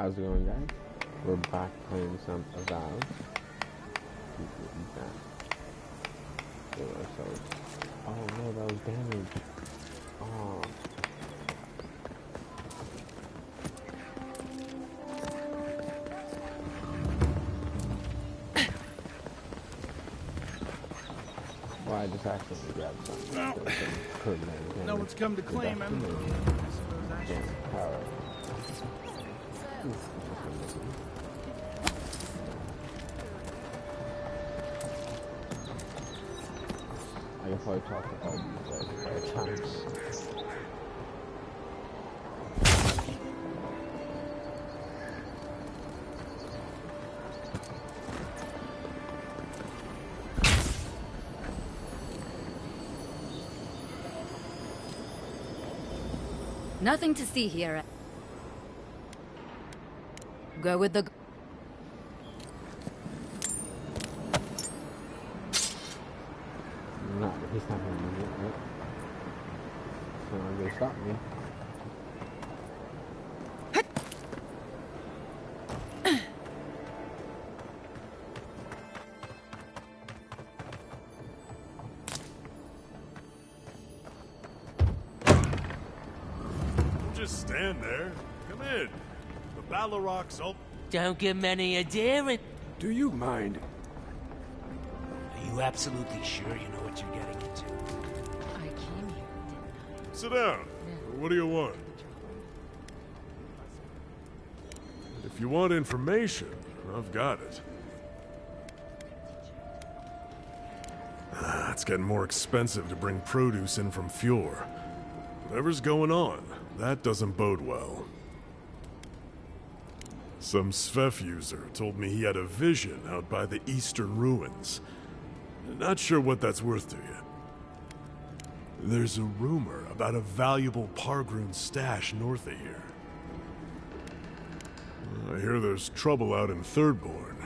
How's it going, guys? We're back playing some Avowed. Give ourselves. Oh no, that was damage. Oh. Well, I just accidentally grabbed something. No one's come to claim him. I can probably talk to all these guys at all times. Nothing to see here. Go with the... No, he's not gonna move it, right? He's not gonna stop me. Just stand there. Come in. The Baloroc's all... Don't give many a daring. Do you mind? Are you absolutely sure you know what you're getting into? I came here, didn't Sit down. What do you want? If you want information, I've got it. It's getting more expensive to bring produce in from Fjord. Whatever's going on, that doesn't bode well. Some Svef user told me he had a vision out by the eastern ruins. Not sure what that's worth to you. There's a rumor about a valuable Pargroon stash north of here. I hear there's trouble out in Thirdborn.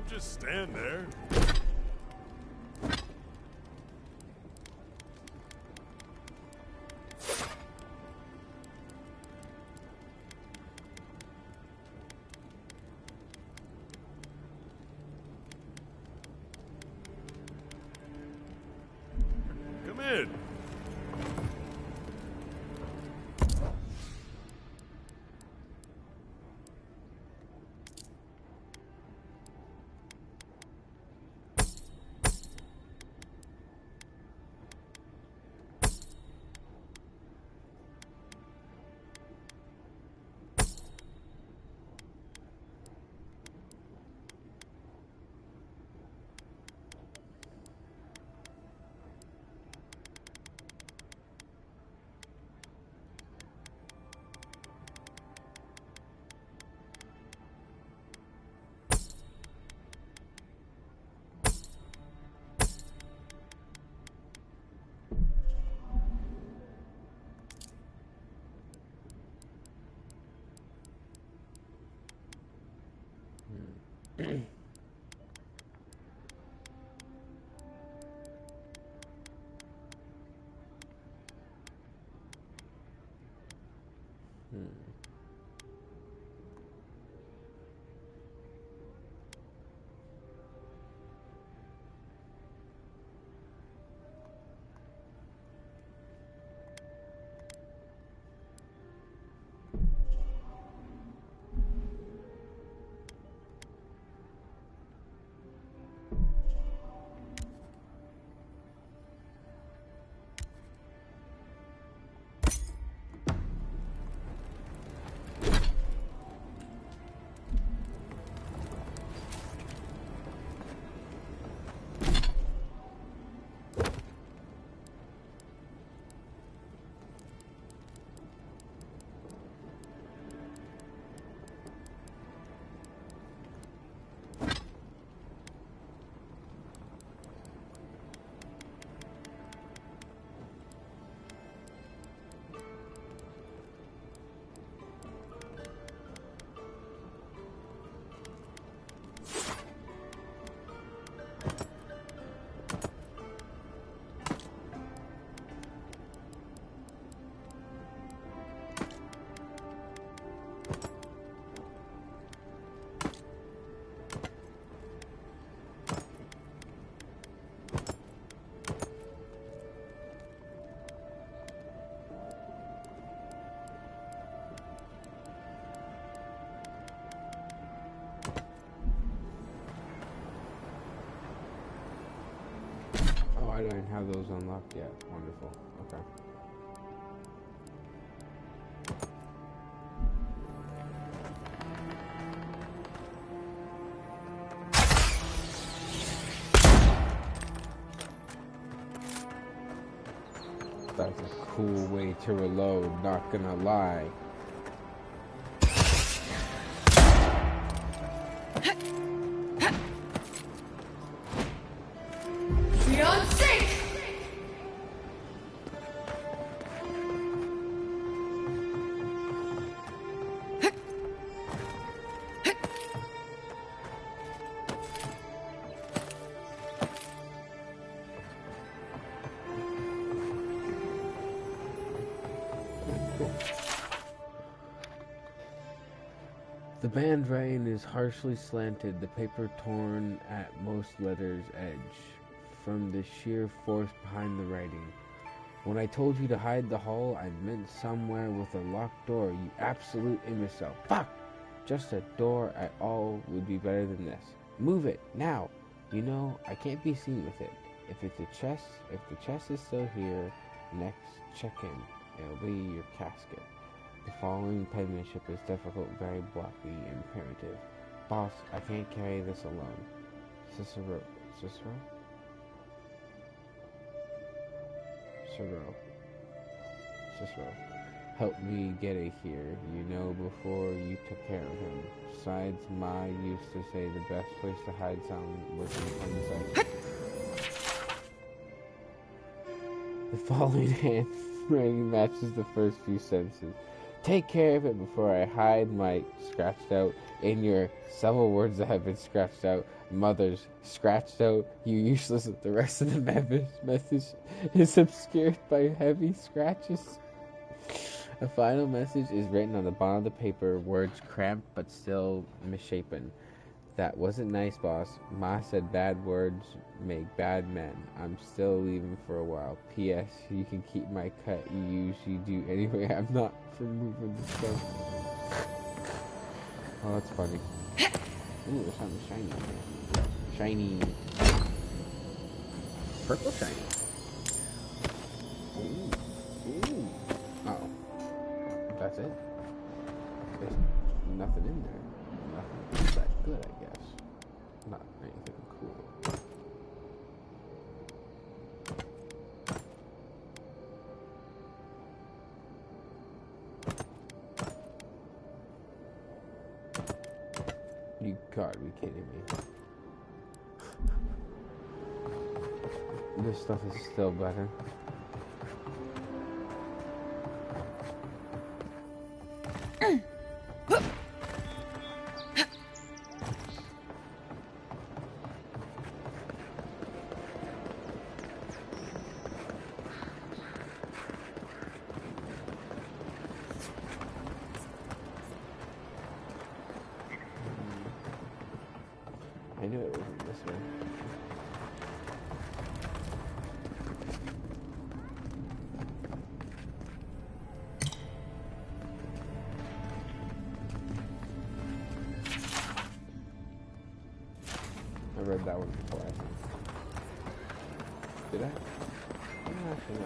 Just stand there. Come in. I don't have those unlocked yet. Wonderful. Okay. That's a cool way to reload, not gonna lie. The handwriting is harshly slanted, the paper torn at most letters' edge, from the sheer force behind the writing. When I told you to hide the hall, I meant somewhere with a locked door, you absolute imbecile. Fuck! Just a door at all would be better than this. Move it, now! You know, I can't be seen with it. If the chest is still here, next check-in, it'll be your casket. The following penmanship is difficult, very blocky, imperative. Boss, I can't carry this alone. Cicero? Help me get it here, you know, before you took care of him. Besides, Ma used to say the best place to hide something was in plain sight. The following handwriting matches the first few sentences. Take care of it before I hide my scratched out in your several words that have been scratched out. Mother's scratched out. You useless. The rest of the message is obscured by heavy scratches. A final message is written on the bottom of the paper, words cramped but still misshapen. That wasn't nice, boss. Ma said bad words make bad men. I'm still leaving for a while. P.S. You can keep my cut you usually do anyway. I'm not for moving the stuff. Oh, that's funny. Ooh, there's something shiny here. Shiny. Purple shiny. Ooh. Uh-oh. That's it? There's nothing in there. Nothing that good, I guess. Not anything cool. You gotta be kidding me. This stuff is still better. I knew it wasn't this way. I read that one before, I think. Did I? I'm not sure.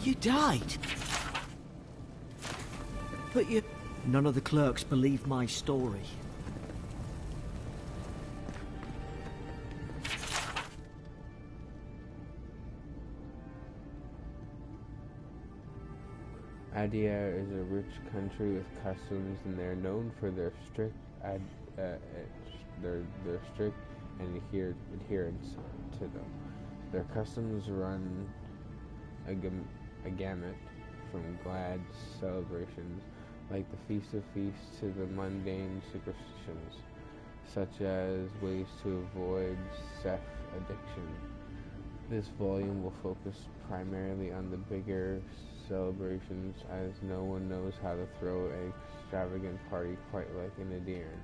You died. But you... None of the clerks believed my story. Adia is a rich country with customs, and they're known for their strict their strict and adherence to them. Their customs run a gamut from glad celebrations like the Feast of Feasts to the mundane superstitions, such as ways to avoid sex addiction. This volume will focus primarily on the bigger celebrations, as no one knows how to throw an extravagant party quite like an Adiran.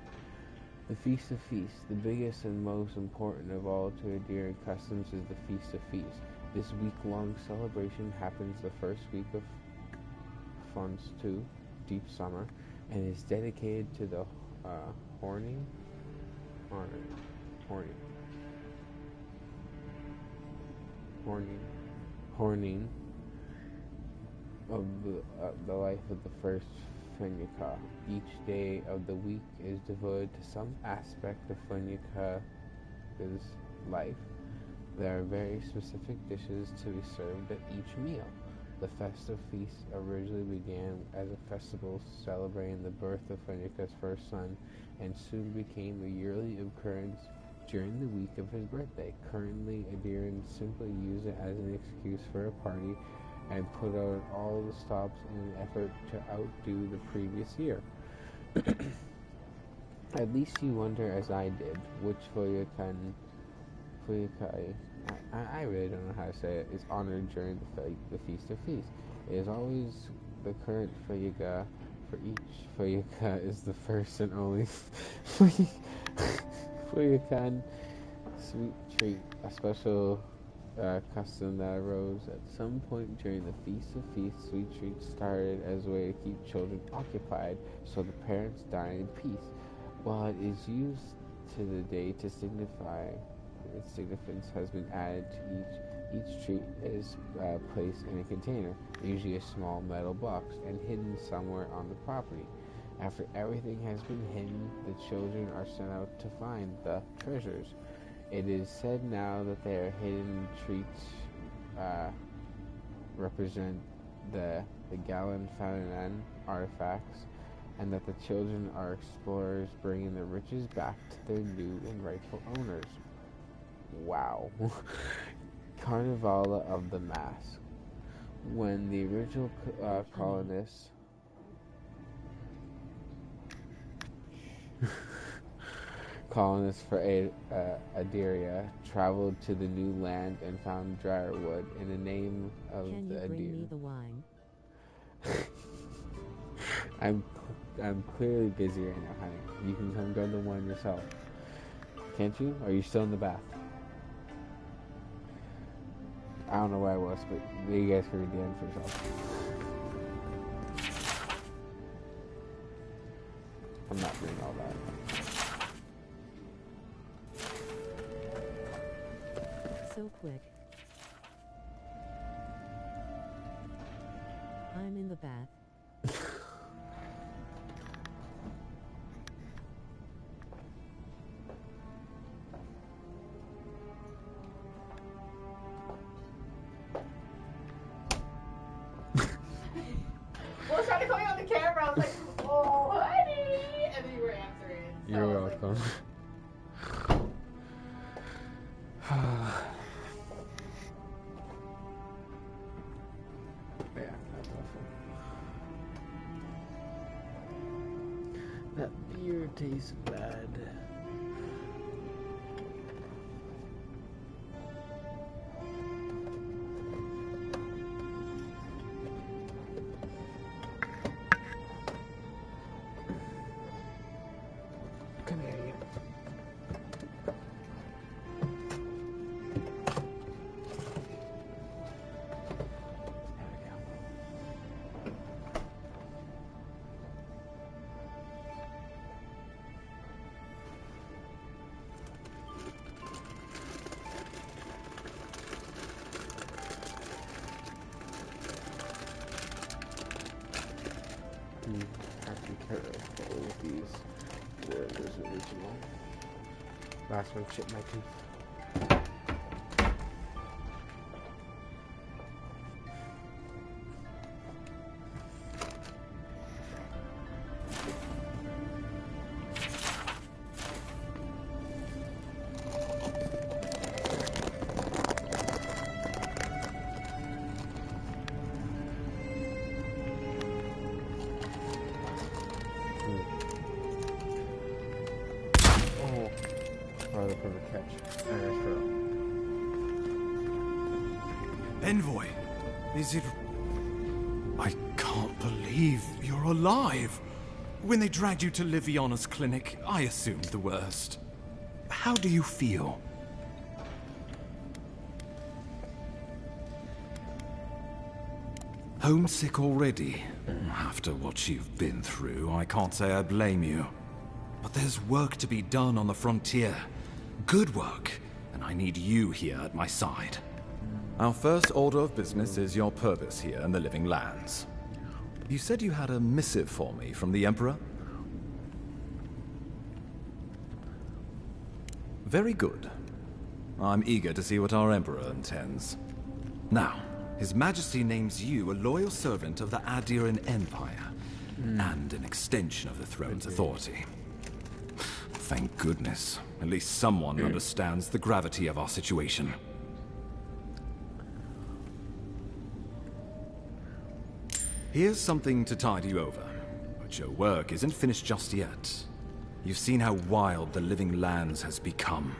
The Feast of Feasts. The biggest and most important of all to Adiran customs is the Feast of Feasts. This week-long celebration happens the first week of Fonstu, deep summer, and is dedicated to the horning of the life of the first Funyika. Each day of the week is devoted to some aspect of Funyika's life. There are very specific dishes to be served at each meal. The festive feast originally began as a festival celebrating the birth of Funyika's first son, and soon became a yearly occurrence during the week of his birthday. Currently, Adirans simply use it as an excuse for a party and put out all the stops in an effort to outdo the previous year. At least you wonder, as I did, which Fuyikai, I really don't know how to say it, is honored during the Feast of Feasts. It is always the current Fuyika. For each Fuyika is the first and only Fuyikan sweet treat, a special custom that arose at some point during the Feast of Feasts. Sweet treats started as a way to keep children occupied so the parents dine in peace. While it is used to the day to signify its significance has been added to each treat is placed in a container, usually a small metal box, and hidden somewhere on the property. After everything has been hidden, the children are sent out to find the treasures. It is said now that their hidden treats represent the Galan Fananan artifacts, and that the children are explorers bringing the riches back to their new and rightful owners. Wow. Carnivala of the Mask. When the original colonists for Adiria traveled to the new land and found drier wood in the name of Can the you bring Adir. me the wine? I'm clearly busy right now, honey. You can come grab the wine yourself. Can't you? Or are you still in the bath? I don't know where I was, but you guys can read the end for yourself. I'm not doing all that. So quick. I'm in the bath. Well, I was trying to call you on the camera. I was like, oh, honey. And then you were answering. So You're I was welcome. Yeah, that's awful. That beer tastes bad. Come here, you. There we go. Have to be careful with these. Where it is original. Last one chipped my tooth. far the perfect catch. Irish girl. Envoy, is it... I can't believe you're alive. When they dragged you to Liviana's clinic, I assumed the worst. How do you feel? Homesick already? After what you've been through, I can't say I blame you. But there's work to be done on the frontier. Good work. And I need you here at my side. Our first order of business is your purpose here in the Living Lands. You said you had a missive for me from the Emperor? Very good. I'm eager to see what our Emperor intends. Now, His Majesty names you a loyal servant of the Adiran Empire, and an extension of the throne's authority. Thank goodness. At least someone understands the gravity of our situation. Here's something to tide you over, but your work isn't finished just yet. You've seen how wild the Living Lands has become,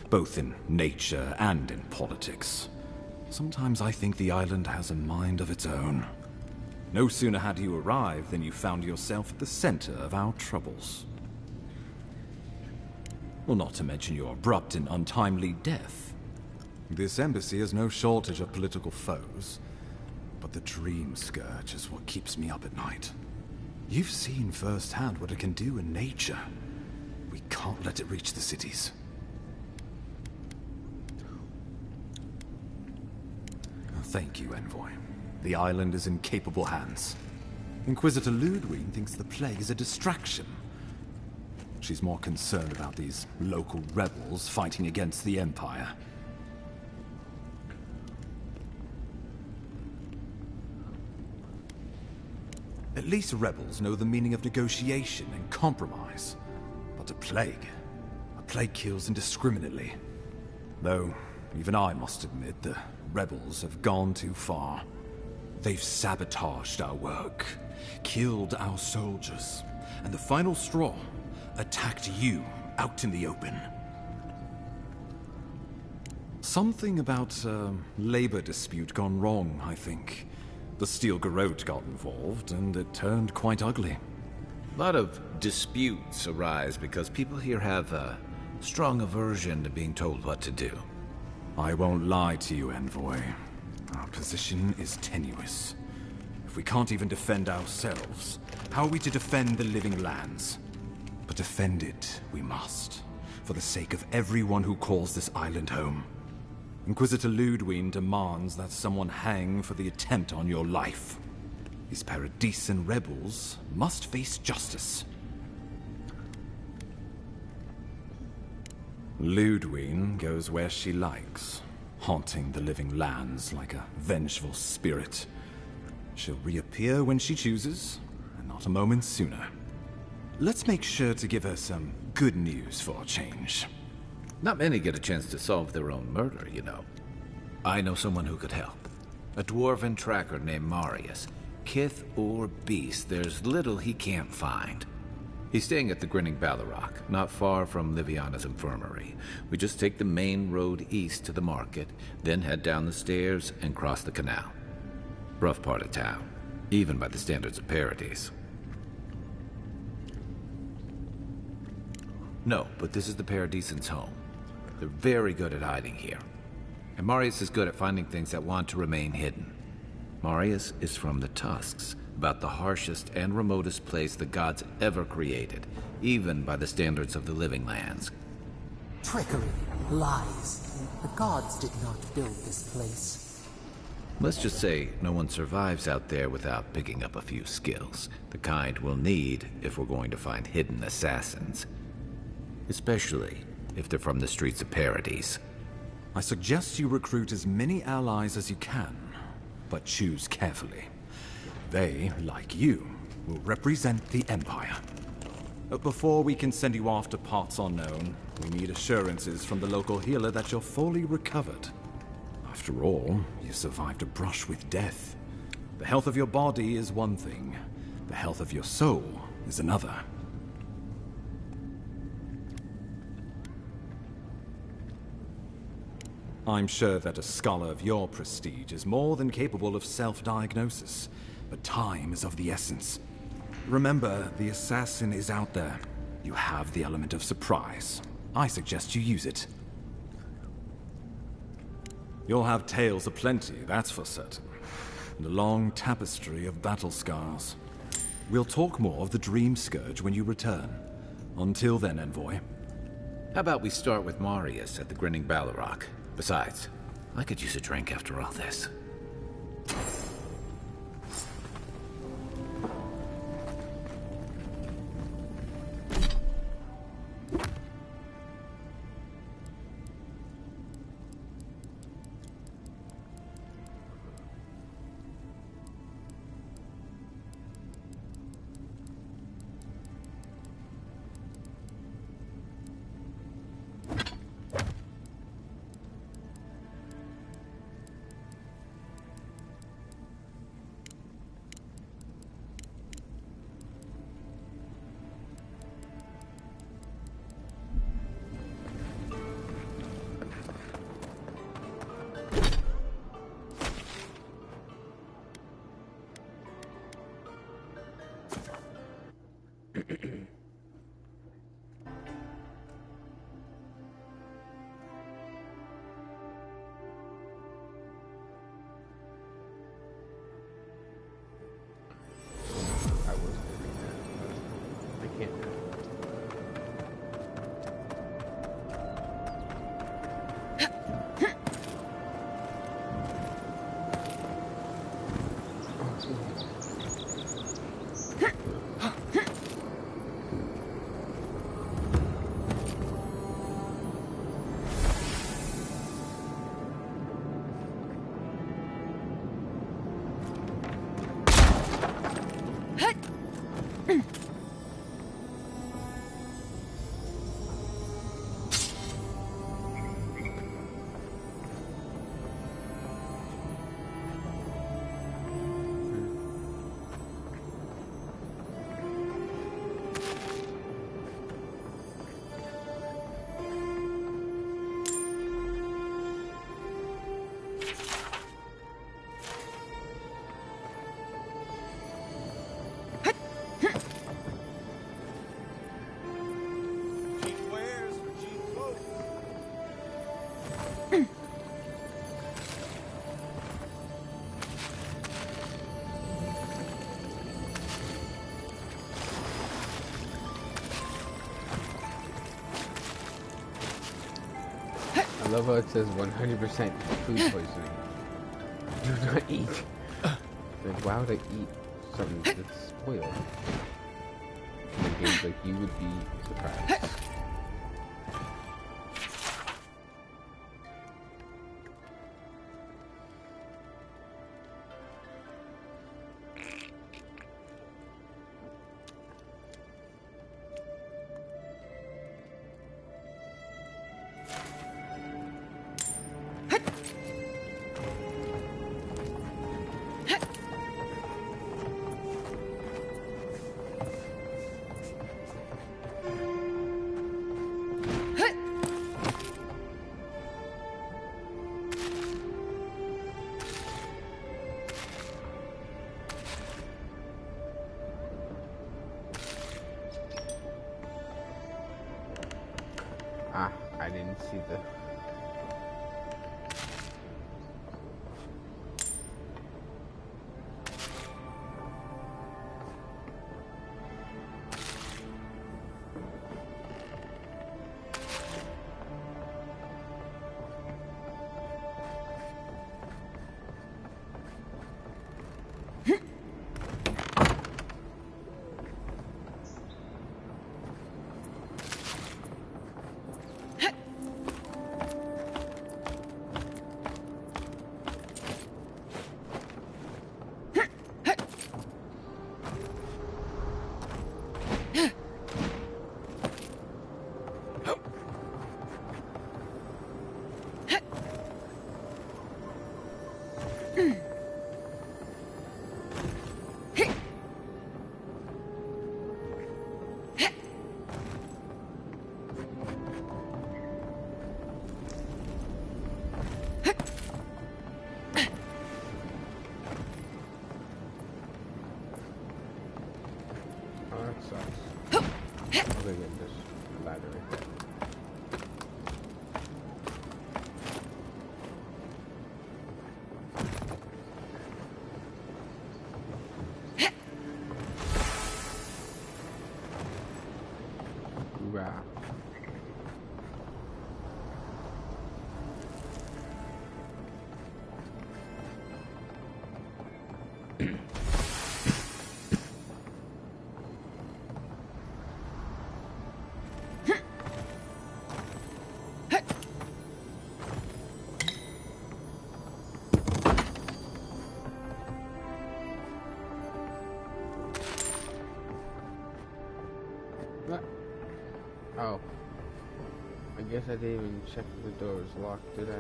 both in nature and in politics. Sometimes I think the island has a mind of its own. No sooner had you arrived than you found yourself at the center of our troubles. Well, not to mention your abrupt and untimely death. This embassy has no shortage of political foes, but the Dream Scourge is what keeps me up at night. You've seen firsthand what it can do in nature. We can't let it reach the cities. Thank you, Envoy. The island is in capable hands. Inquisitor Ludwig thinks the plague is a distraction. She's more concerned about these local rebels fighting against the Empire. At least rebels know the meaning of negotiation and compromise. But a plague kills indiscriminately. Though, even I must admit, the rebels have gone too far. They've sabotaged our work, killed our soldiers, and the final straw, attacked you out in the open. Something about a labor dispute gone wrong, I think. The Steel Garrote got involved, and it turned quite ugly. A lot of disputes arise because people here have a strong aversion to being told what to do. I won't lie to you, Envoy. Our position is tenuous. If we can't even defend ourselves, how are we to defend the Living Lands? But defend it we must, for the sake of everyone who calls this island home. Inquisitor Ludwig demands that someone hang for the attempt on your life. These Paradisian rebels must face justice. Ludwig goes where she likes, haunting the Living Lands like a vengeful spirit. She'll reappear when she chooses, and not a moment sooner. Let's make sure to give her some good news for a change. Not many get a chance to solve their own murder, you know. I know someone who could help. A dwarven tracker named Marius. Kith or beast, there's little he can't find. He's staying at the Grinning Ballarrock, not far from Liviana's infirmary. We just take the main road east to the market, then head down the stairs and cross the canal. Rough part of town, even by the standards of Paradise. No, but this is the Paradisians' home. They're very good at hiding here. And Marius is good at finding things that want to remain hidden. Marius is from the Tusks, about the harshest and remotest place the gods ever created, even by the standards of the Living Lands. Trickery, lies. The gods did not build this place. Let's just say no one survives out there without picking up a few skills, the kind we'll need if we're going to find hidden assassins. Especially if they're from the streets of Paradise. I suggest you recruit as many allies as you can, but choose carefully. They, like you, will represent the Empire. But before we can send you off to parts unknown, we need assurances from the local healer that you're fully recovered. After all, you survived a brush with death. The health of your body is one thing. The health of your soul is another. I'm sure that a scholar of your prestige is more than capable of self-diagnosis, but time is of the essence. Remember, the assassin is out there. You have the element of surprise. I suggest you use it. You'll have tales aplenty, that's for certain. And a long tapestry of battle scars. We'll talk more of the Dream Scourge when you return. Until then, Envoy. How about we start with Marius at the Grinning Balrog? Besides, I could use a drink after all this. I love how it says 100% food poisoning. Do not eat. Like, why would I eat something that's spoiled? The game's like, you would be surprised. Ah, I didn't see the... Oh, that sucks. I'll go get this battery. Hoorah. Oh. I guess I didn't even check if the door was locked, did I?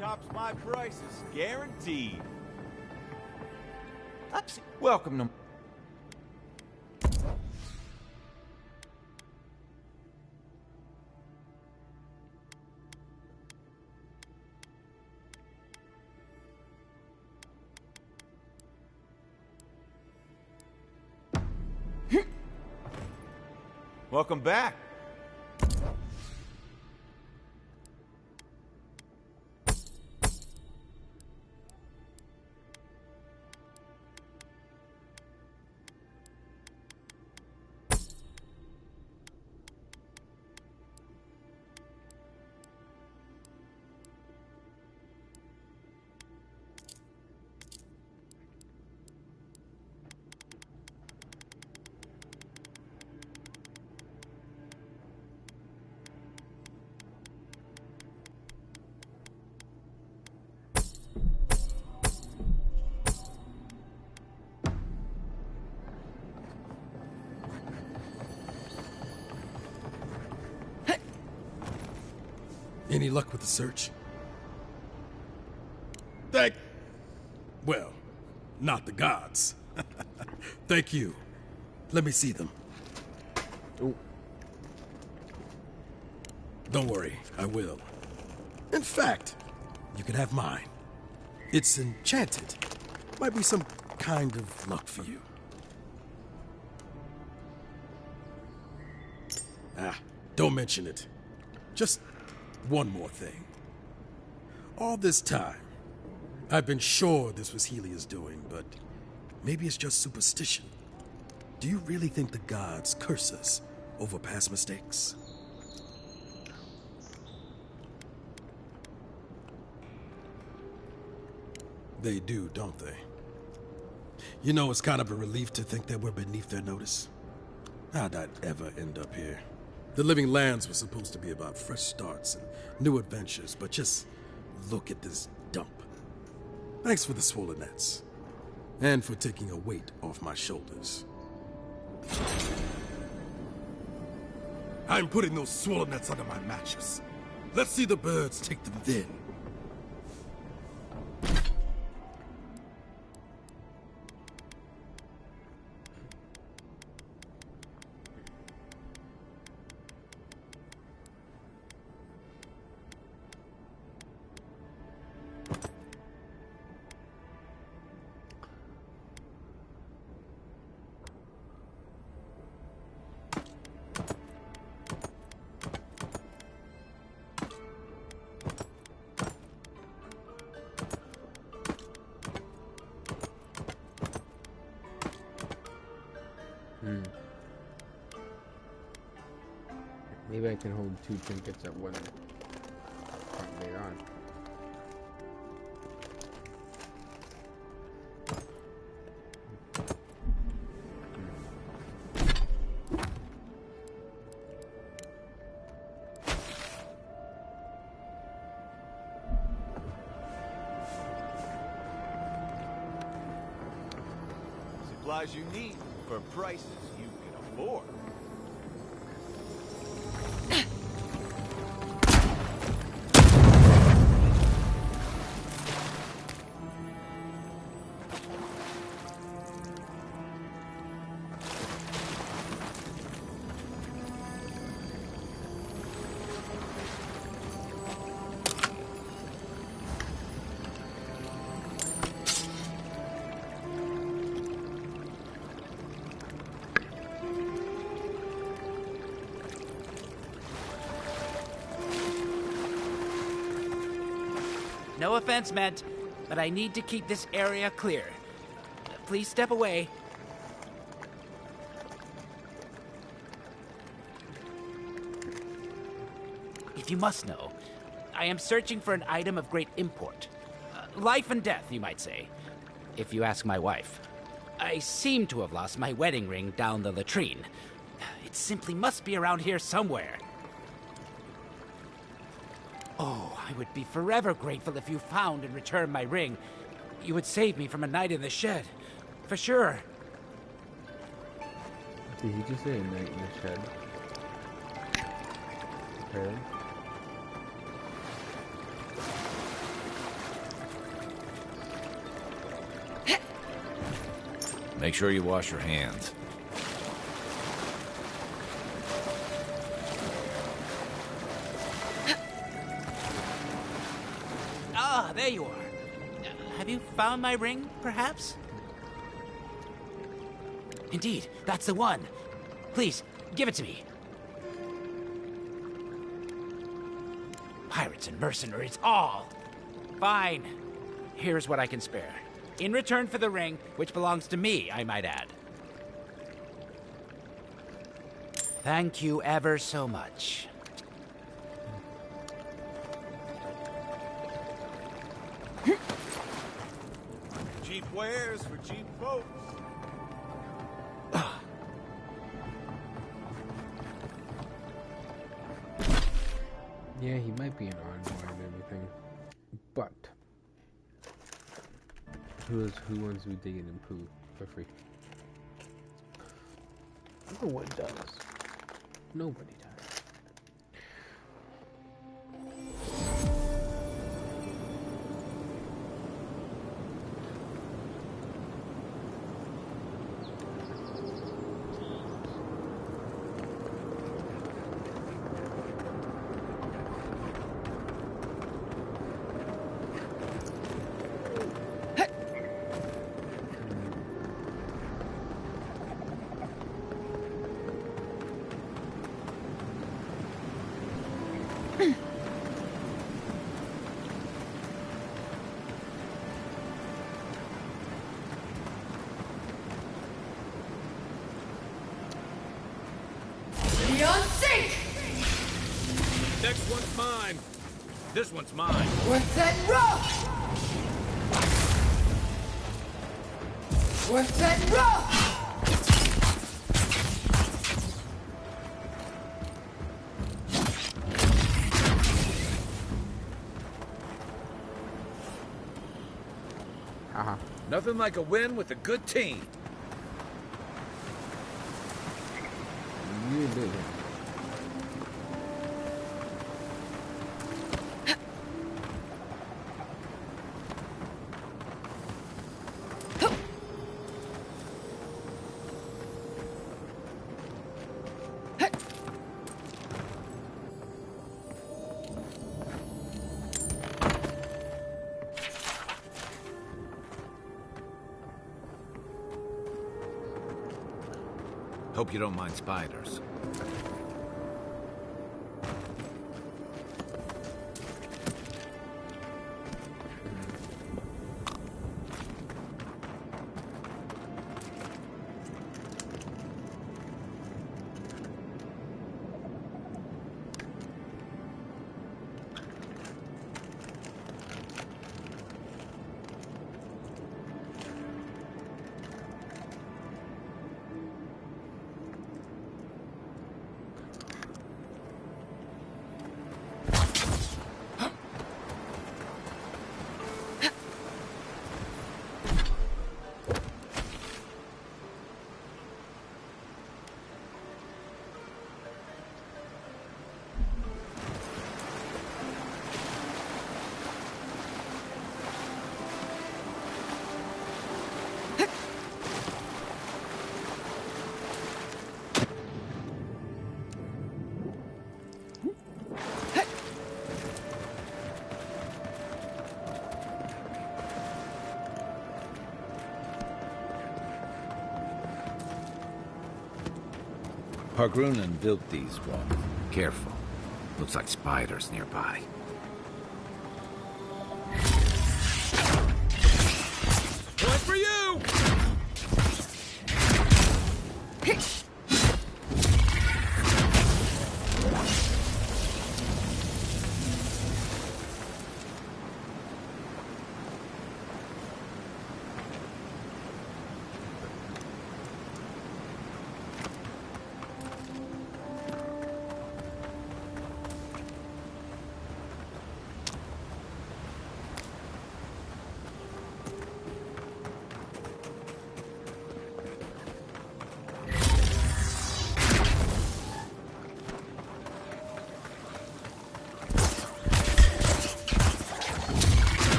Tops my prices, guaranteed. Welcome to... Welcome back. Any luck with the search? Well, not the gods. Thank you. Let me see them. Ooh. Don't worry, I will. In fact, you can have mine. It's enchanted. Might be some kind of luck for you. Don't mention it. Just one more thing. All this time, I've been sure this was Helia's doing, but maybe it's just superstition. Do you really think the gods curse us over past mistakes? They do, don't they? You know, it's kind of a relief to think that we're beneath their notice. How'd I ever end up here? The Living Lands was supposed to be about fresh starts and new adventures, but just look at this dump. Thanks for the swollen nets, and for taking a weight off my shoulders. I'm putting those swollen nets under my mattress. Let's see the birds take them then. Maybe I can hold 2 trinkets at one later on. Supplies you need for prices you can afford. No offense meant, but I need to keep this area clear. Please step away. If you must know, I am searching for an item of great import. Life and death, you might say, if you ask my wife. I seem to have lost my wedding ring down the latrine. It simply must be around here somewhere. Oh, I would be forever grateful if you found and returned my ring. You would save me from a night in the shed. For sure. Did he just say a night in the shed? Okay. Make sure you wash your hands. Ah, there you are. Have you found my ring, perhaps? Indeed, that's the one. Please, give it to me. Pirates and mercenaries, all. Fine. Here's what I can spare. In return for the ring, which belongs to me, I might add. Thank you ever so much. Cheap wares for cheap folks. Yeah, he might be an envoy and everything, but who wants to be digging in poo for free? No one does. Nobody does. Next one's mine. This one's mine. Worth that rough! Worth that rough! Nothing like a win with a good team. You do. Hope you don't mind spiders. Pargrunen built these walls. Careful. Looks like spiders nearby. One for you!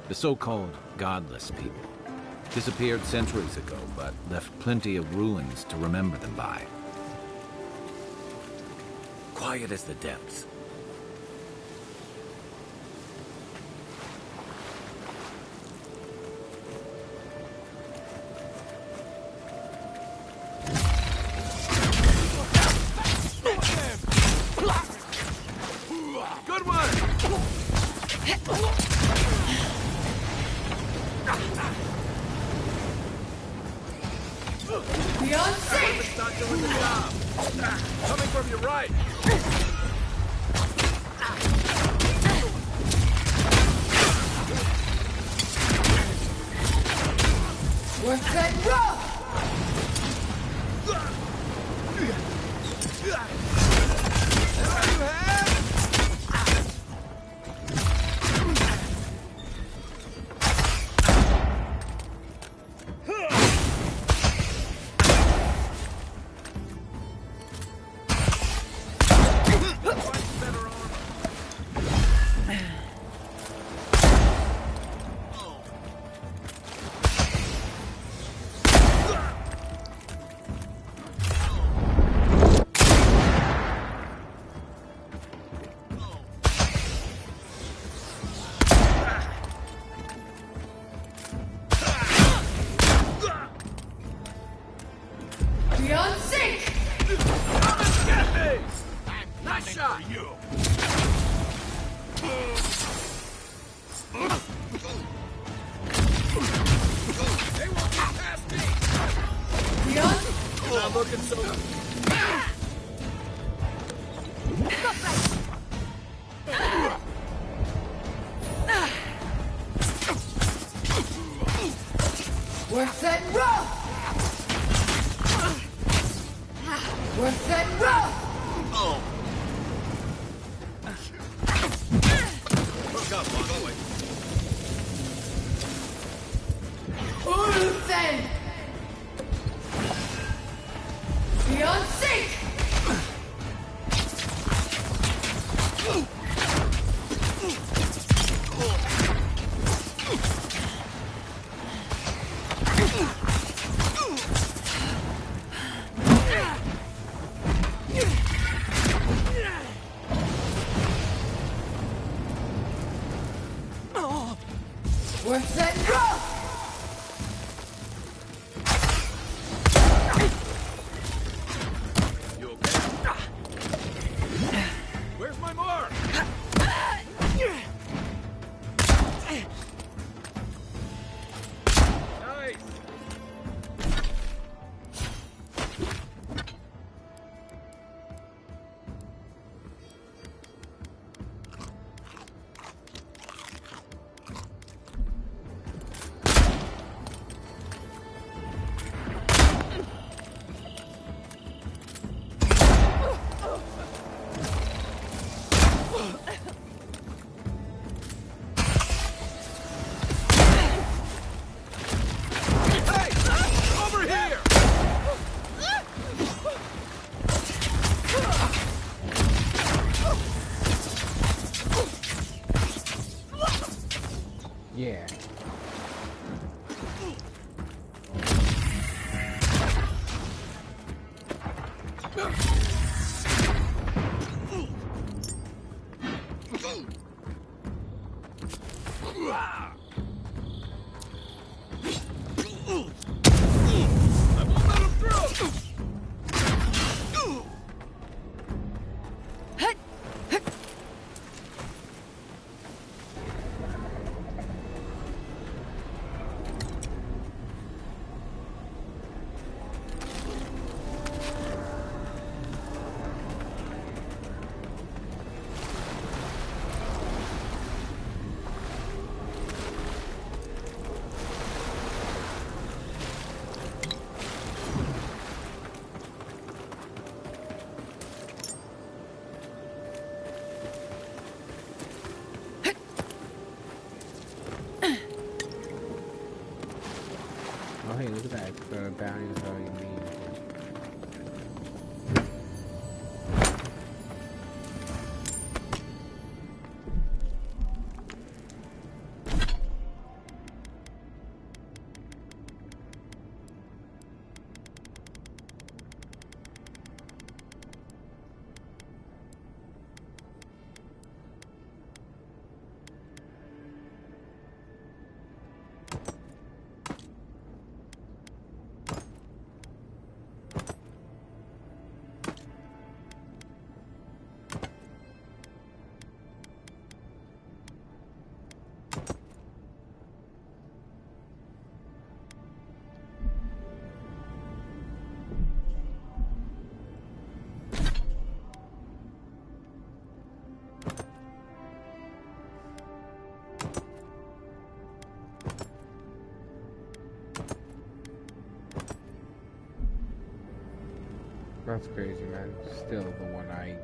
The so-called godless people disappeared centuries ago, but left plenty of ruins to remember them by. Quiet as the depths. Good one! Beyond sight! It's not doing the job. Coming from your right. Worth that rough! Beyond sight! Get me! Nice shot! You. They won't get past me! Beyond? You're not looking so... Worth that rough! Worth that rough! Hook up, boy. Ulfen! Beyond sight! Worth it, rough! You okay? Where's my mark? Nice. Yeah. Oh, hey, look at that. Bounty is all you need. That's crazy, man. Still, the one I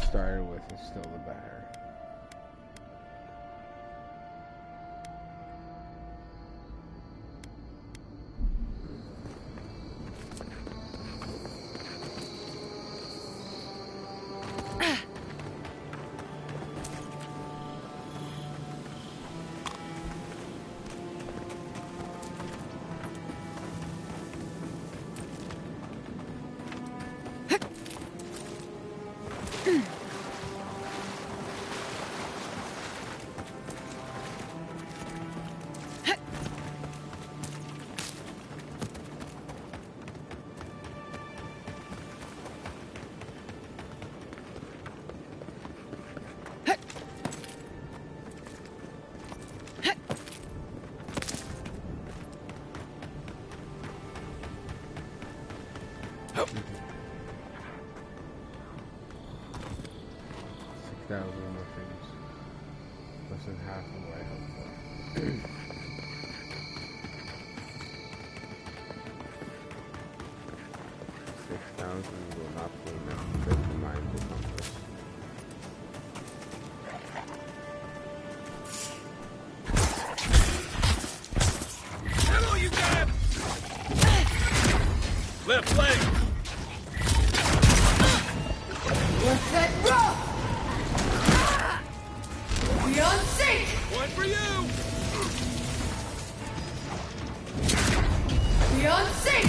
started with is still the better. Less than half of what I hoped for. 6,000 will not be enough to make mine to accomplish. Hello, you got him! Left leg! Worth it, rough! Beyond sync! One for you! Beyond sync!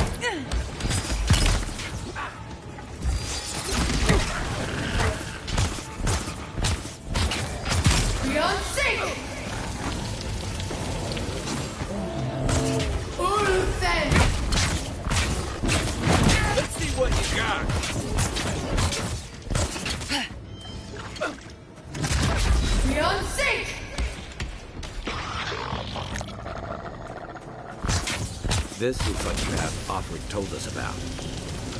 This is what you have Offred told us about.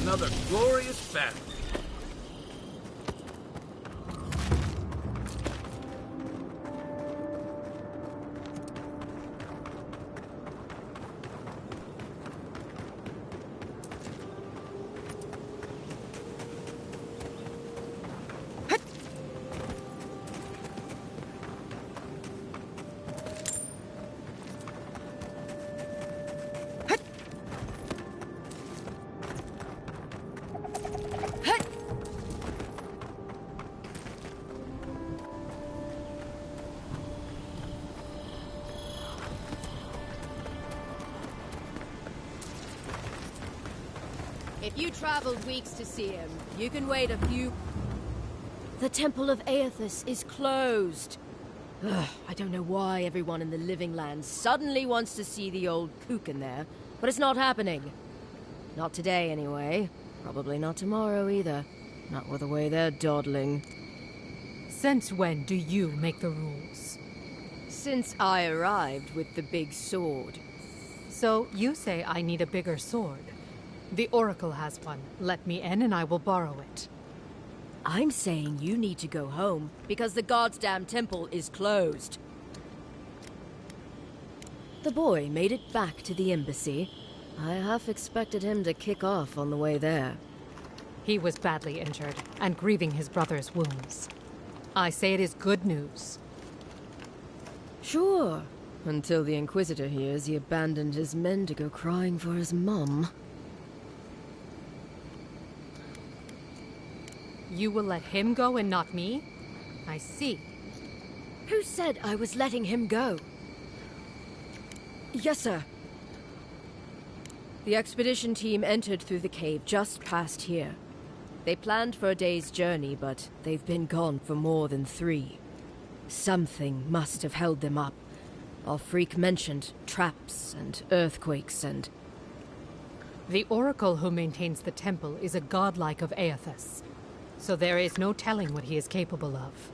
Another glorious battle. If you traveled weeks to see him, you can wait a few... The Temple of Aethys is closed. Ugh, I don't know why everyone in the Living Lands suddenly wants to see the old kook in there, but it's not happening. Not today, anyway. Probably not tomorrow, either. Not with the way they're dawdling. Since when do you make the rules? Since I arrived with the big sword. So you say I need a bigger sword. The Oracle has one. Let me in and I will borrow it. I'm saying you need to go home because the goddamn temple is closed. The boy made it back to the embassy. I half expected him to kick off on the way there. He was badly injured and grieving his brother's wounds. I say it is good news. Sure, until the Inquisitor hears he abandoned his men to go crying for his mum. You will let him go and not me? I see. Who said I was letting him go? Yes, sir. The expedition team entered through the cave just past here. They planned for a day's journey, but they've been gone for more than 3. Something must have held them up. Our freak mentioned traps and earthquakes and... The Oracle who maintains the temple is a godlike of Aethys. So there is no telling what he is capable of.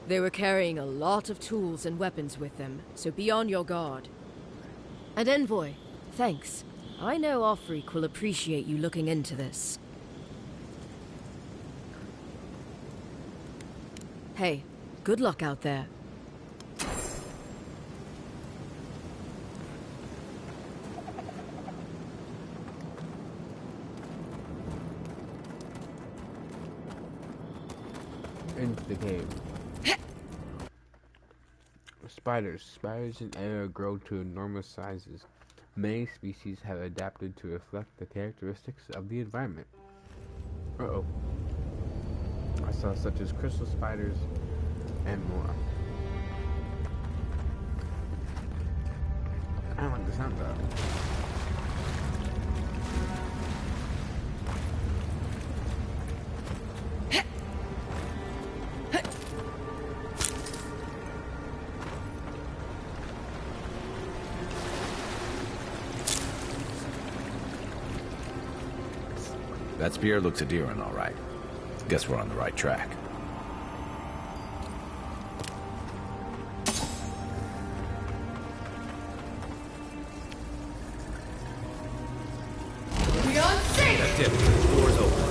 They were carrying a lot of tools and weapons with them, so be on your guard. And Envoy, thanks. I know Offreak will appreciate you looking into this. Hey, good luck out there. Into the cave. Spiders. Spiders in air grow to enormous sizes. Many species have adapted to reflect the characteristics of the environment. Uh-oh. I saw such as crystal spiders and more. I don't like the sound of that. That spear looks endearing, all right. Guess we're on the right track. We on safe! That's it. The door's open.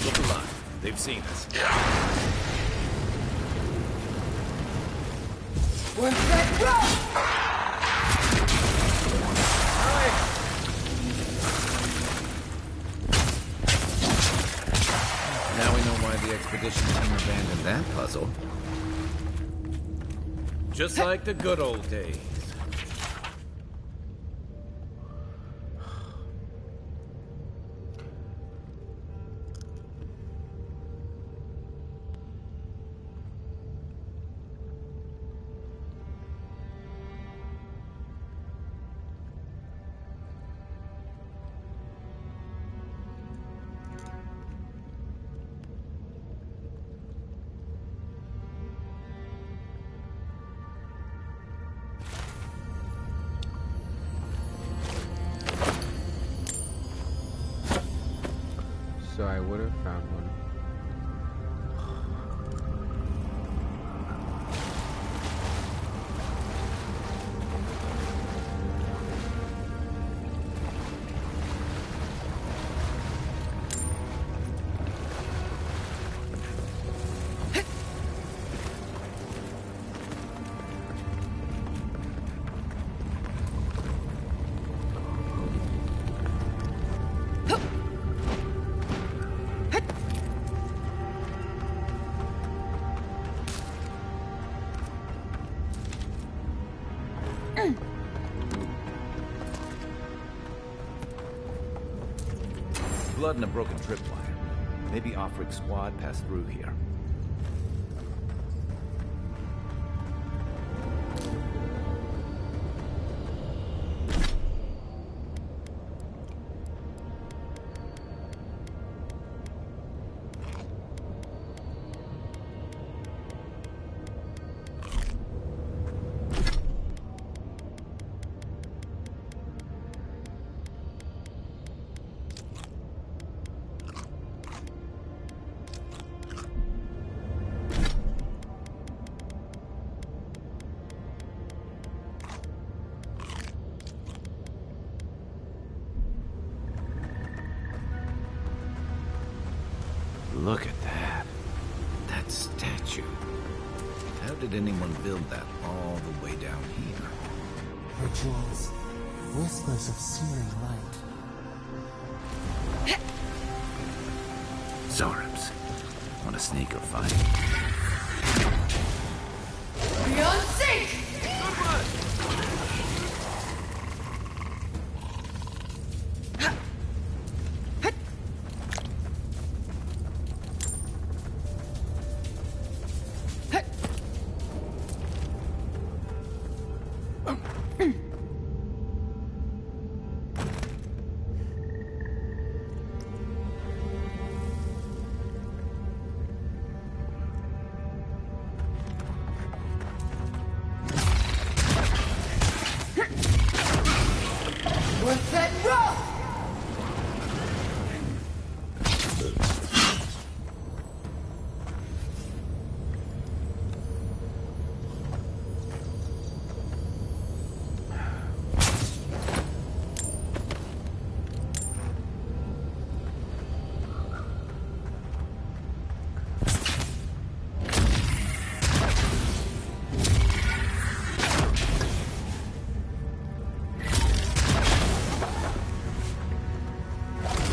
Look alive. They've seen us. We're set, roll! The expedition team abandoned that puzzle. Just like the good old days. So I would have found one. Blood and a broken tripwire. Maybe Offric squad passed through here. Look at that. That statue. How did anyone build that all the way down here? Rituals, whispers of searing light. Zoribs. Want to sneak or fight? Beyond sync! What's that roll?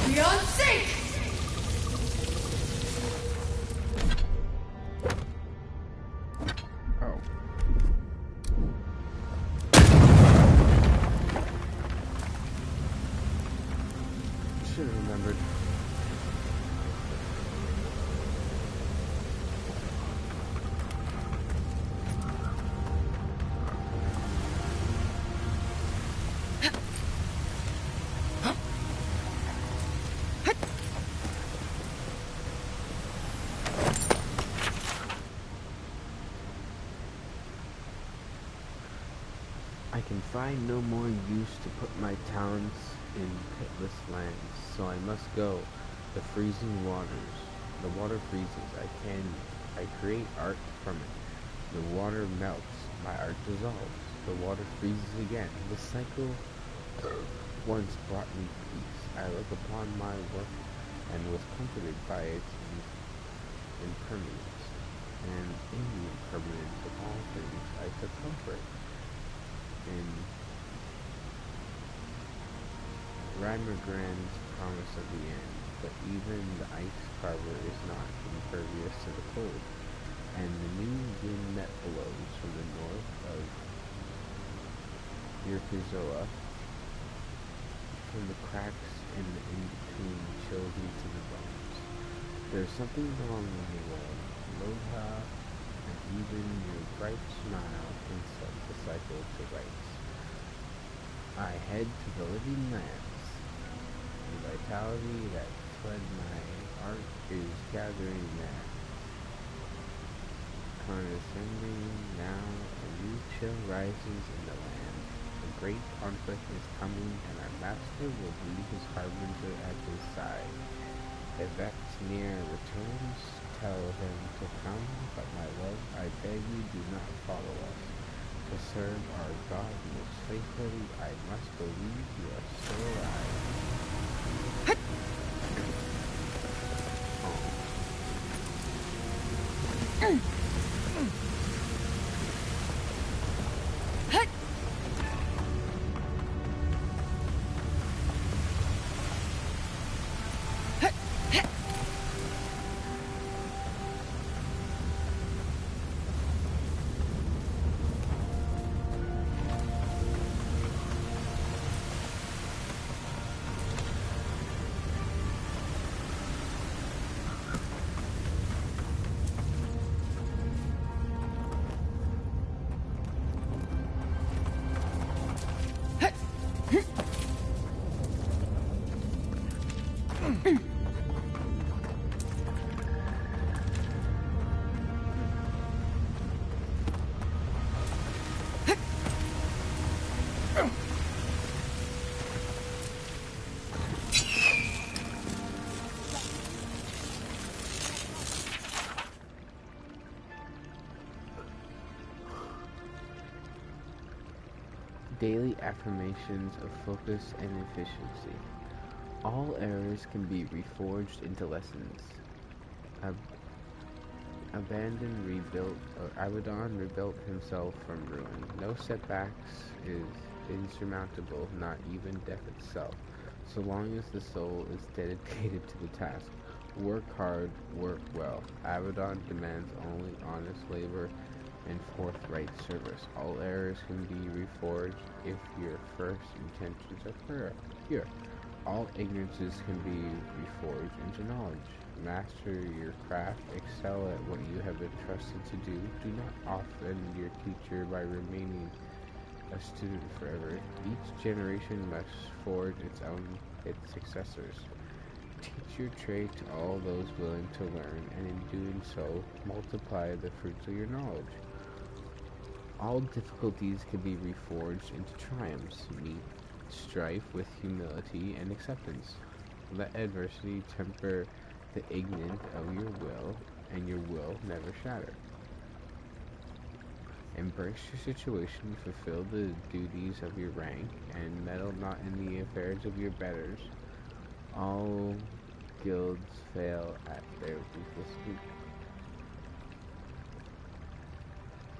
Beyond sync! Oh. Should have remembered. I can find no more use to put my talents in pitless lands, so I must go. The freezing waters. The water freezes. I create art from it. The water melts. My art dissolves. The water freezes again. The cycle once brought me peace. I look upon my work and was comforted by its impermanence. And in the impermanence of all things, I took comfort. In Rhymergrand's promise of the end, but even the ice carver is not impervious to the cold, and the new wind that blows from the north of Yurkizoa, from the cracks in the in-between chills me to the bones. There's something wrong in the world, Lodha, and even your bright smile can set the cycle to rights. I head to the living lands. The vitality that fled my art is gathering there. Condescending now, a new chill rises in the land. A great conflict is coming, and our master will leave his harbinger at his side. If Exnir returns, tell him to come, but my love, I beg you, do not follow us. To serve our God most faithfully, I must believe you are still alive. Daily affirmations of focus and efficiency. All errors can be reforged into lessons. Abaddon rebuilt himself from ruin. No setbacks is insurmountable, not even death itself, so long as the soul is dedicated to the task. Work hard, work well. Abaddon demands only honest labor and forthright service. All errors can be reforged if your first intentions are pure. All ignorances can be reforged into knowledge. Master your craft, excel at what you have been trusted to do. Do not offend your teacher by remaining a student forever. Each generation must forge its successors. Teach your trade to all those willing to learn, and in doing so, multiply the fruits of your knowledge. All difficulties can be reforged into triumphs. Meet strife with humility and acceptance. Let adversity temper the ignorant of your will, and your will never shatter. Embrace your situation, fulfill the duties of your rank, and meddle not in the affairs of your betters. All guilds fail at their ruthless loot.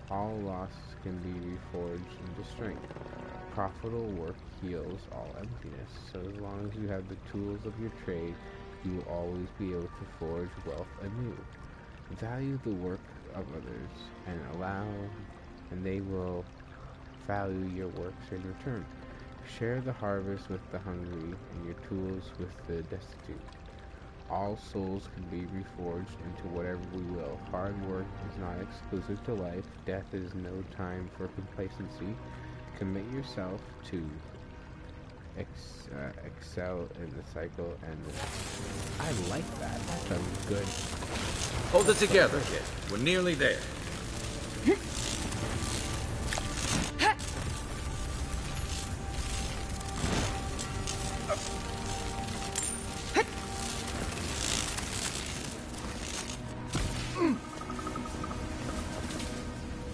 All losses can be reforged into strength. Profitable work heals all emptiness, so as long as you have the tools of your trade, you will always be able to forge wealth anew. Value the work of others, and they will value your works in return. Share the harvest with the hungry, and your tools with the destitute. All souls can be reforged into whatever we will. Hard work is not exclusive to life. Death is no time for complacency. Commit yourself to excel in the cycle, and I like that. That sounds good. Hold it together, kid. We're nearly there.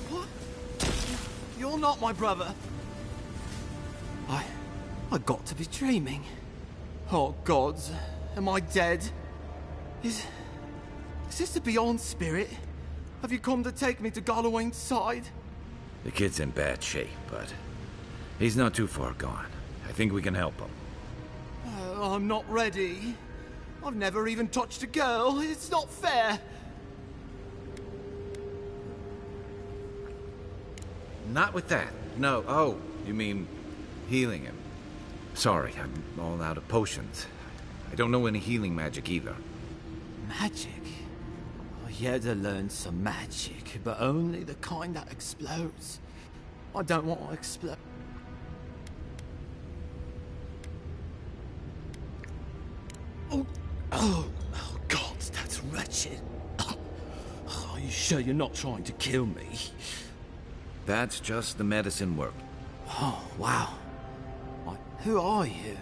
What? You're not my brother. I got to be dreaming. Oh gods, am I dead? Is this the Beyond Spirit? Have you come to take me to Galloway's side? The kid's in bad shape, but he's not too far gone. I think we can help him. I'm not ready. I've never even touched a girl. It's not fair. Not with that. No. Oh, you mean healing him. Sorry, I'm all out of potions. I don't know any healing magic either. Magic? I had to learn some magic, but only the kind that explodes. I don't want to explode. Oh, God, that's wretched. Are you sure you're not trying to kill me? That's just the medicine work. Oh, wow. Who are you?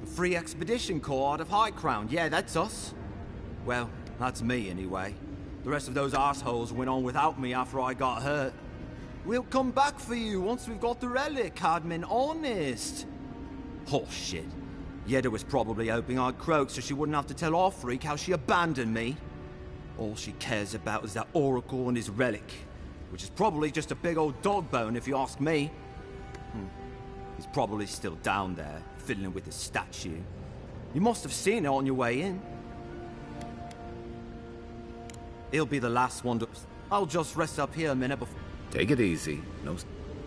The Free Expedition Corps out of High Crown. Yeah, that's us. Well, that's me anyway. The rest of those assholes went on without me after I got hurt. We'll come back for you once we've got the relic, Admin, honest. Oh, shit. Yeda was probably hoping I'd croak so she wouldn't have to tell our freak how she abandoned me. All she cares about is that Oracle and his relic, which is probably just a big old dog bone if you ask me. He's probably still down there, fiddling with the statue. You must have seen it on your way in. He'll be the last one to... I'll just rest up here a minute before... Take it easy. No...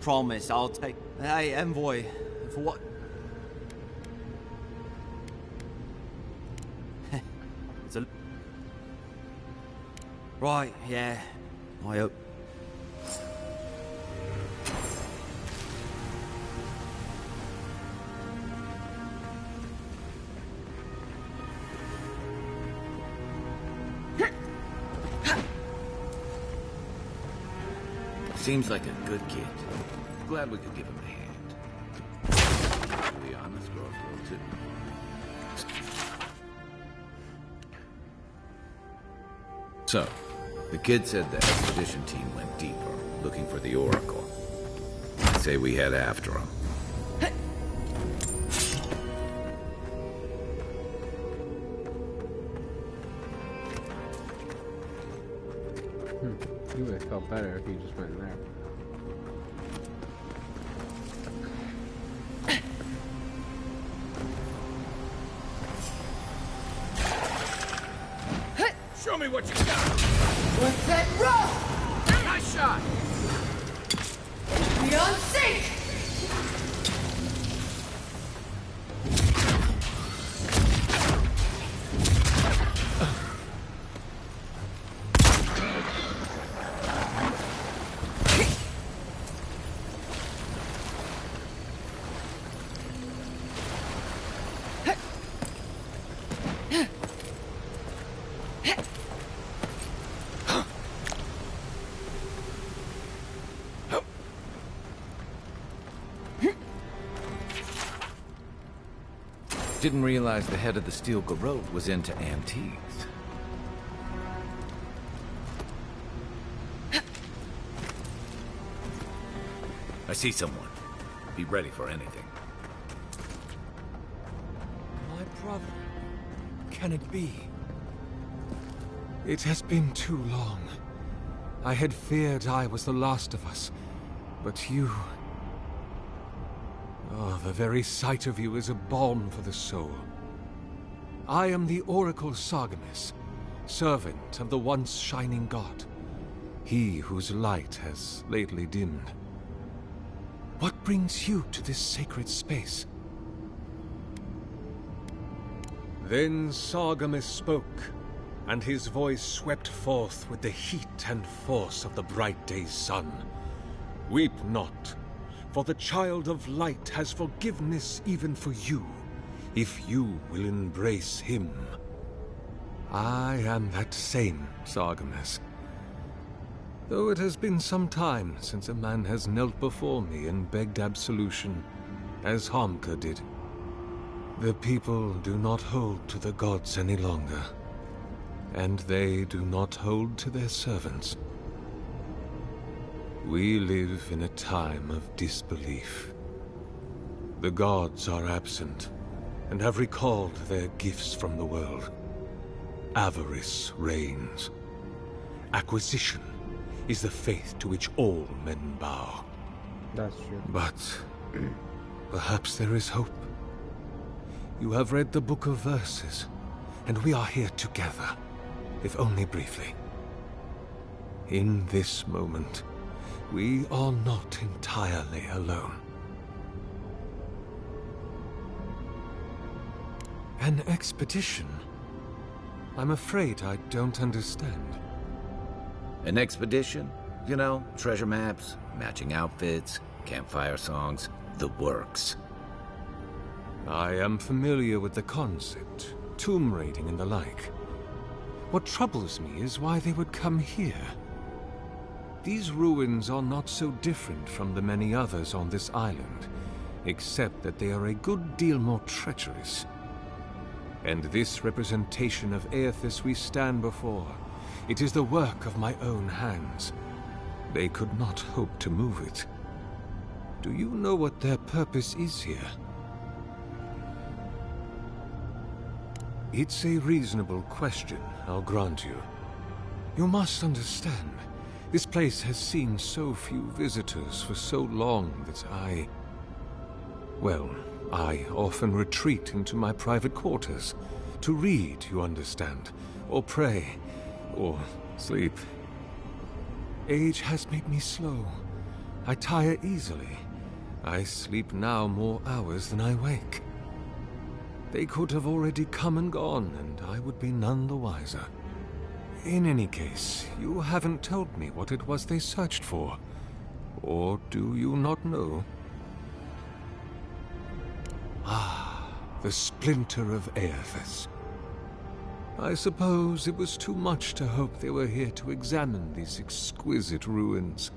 Promise, I'll take... Hey, Envoy, for what... It's a... Right, yeah. I hope... Seems like a good kid. Glad we could give him a hand. To be honest, we're all too. So, the kid said the expedition team went deeper. looking for the Oracle. I say we head after him. You would have felt better if you just went in there. Show me what you got! What's that rough? Nice shot! Beyond sync! Didn't realize the head of the Steel Garrote was into antiques. I see someone. Be ready for anything. My brother. Can it be? It has been too long. I had feared I was the last of us, but you... Oh, the very sight of you is a balm for the soul. I am the Oracle Sargamas, servant of the once shining god, he whose light has lately dimmed. What brings you to this sacred space? Then Sargamas spoke, and his voice swept forth with the heat and force of the bright day's sun. Weep not, for the Child of Light has forgiveness even for you, if you will embrace him. I am that same Sargamas. Though it has been some time since a man has knelt before me and begged absolution, as Hamka did. The people do not hold to the gods any longer, and they do not hold to their servants. We live in a time of disbelief. The gods are absent, and have recalled their gifts from the world. Avarice reigns. Acquisition is the faith to which all men bow. That's true. But perhaps there is hope. You have read the Book of Verses, and we are here together, if only briefly. In this moment, we are not entirely alone. An expedition? I'm afraid I don't understand. An expedition? You know, treasure maps, matching outfits, campfire songs, the works. I am familiar with the concept, tomb raiding and the like. What troubles me is why they would come here. These ruins are not so different from the many others on this island, except that they are a good deal more treacherous. And this representation of Aethys we stand before, it is the work of my own hands. They could not hope to move it. Do you know what their purpose is here? It's a reasonable question, I'll grant you. You must understand, this place has seen so few visitors for so long that I often retreat into my private quarters. To read, you understand, or pray, or sleep. Age has made me slow. I tire easily. I sleep now more hours than I wake. They could have already come and gone, and I would be none the wiser. In any case, you haven't told me what it was they searched for. Or do you not know? Ah, the splinter of Aethys. I suppose it was too much to hope they were here to examine these exquisite ruins.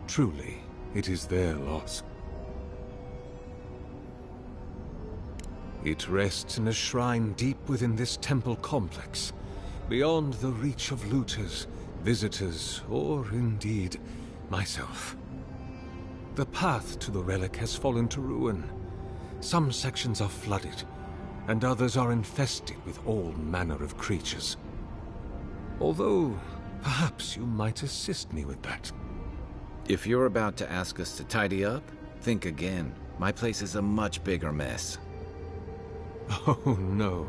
Truly, it is their loss. It rests in a shrine deep within this temple complex, beyond the reach of looters, visitors, or indeed, myself. The path to the relic has fallen to ruin. Some sections are flooded, and others are infested with all manner of creatures. Although, perhaps you might assist me with that. If you're about to ask us to tidy up, think again. My place is a much bigger mess. Oh, no.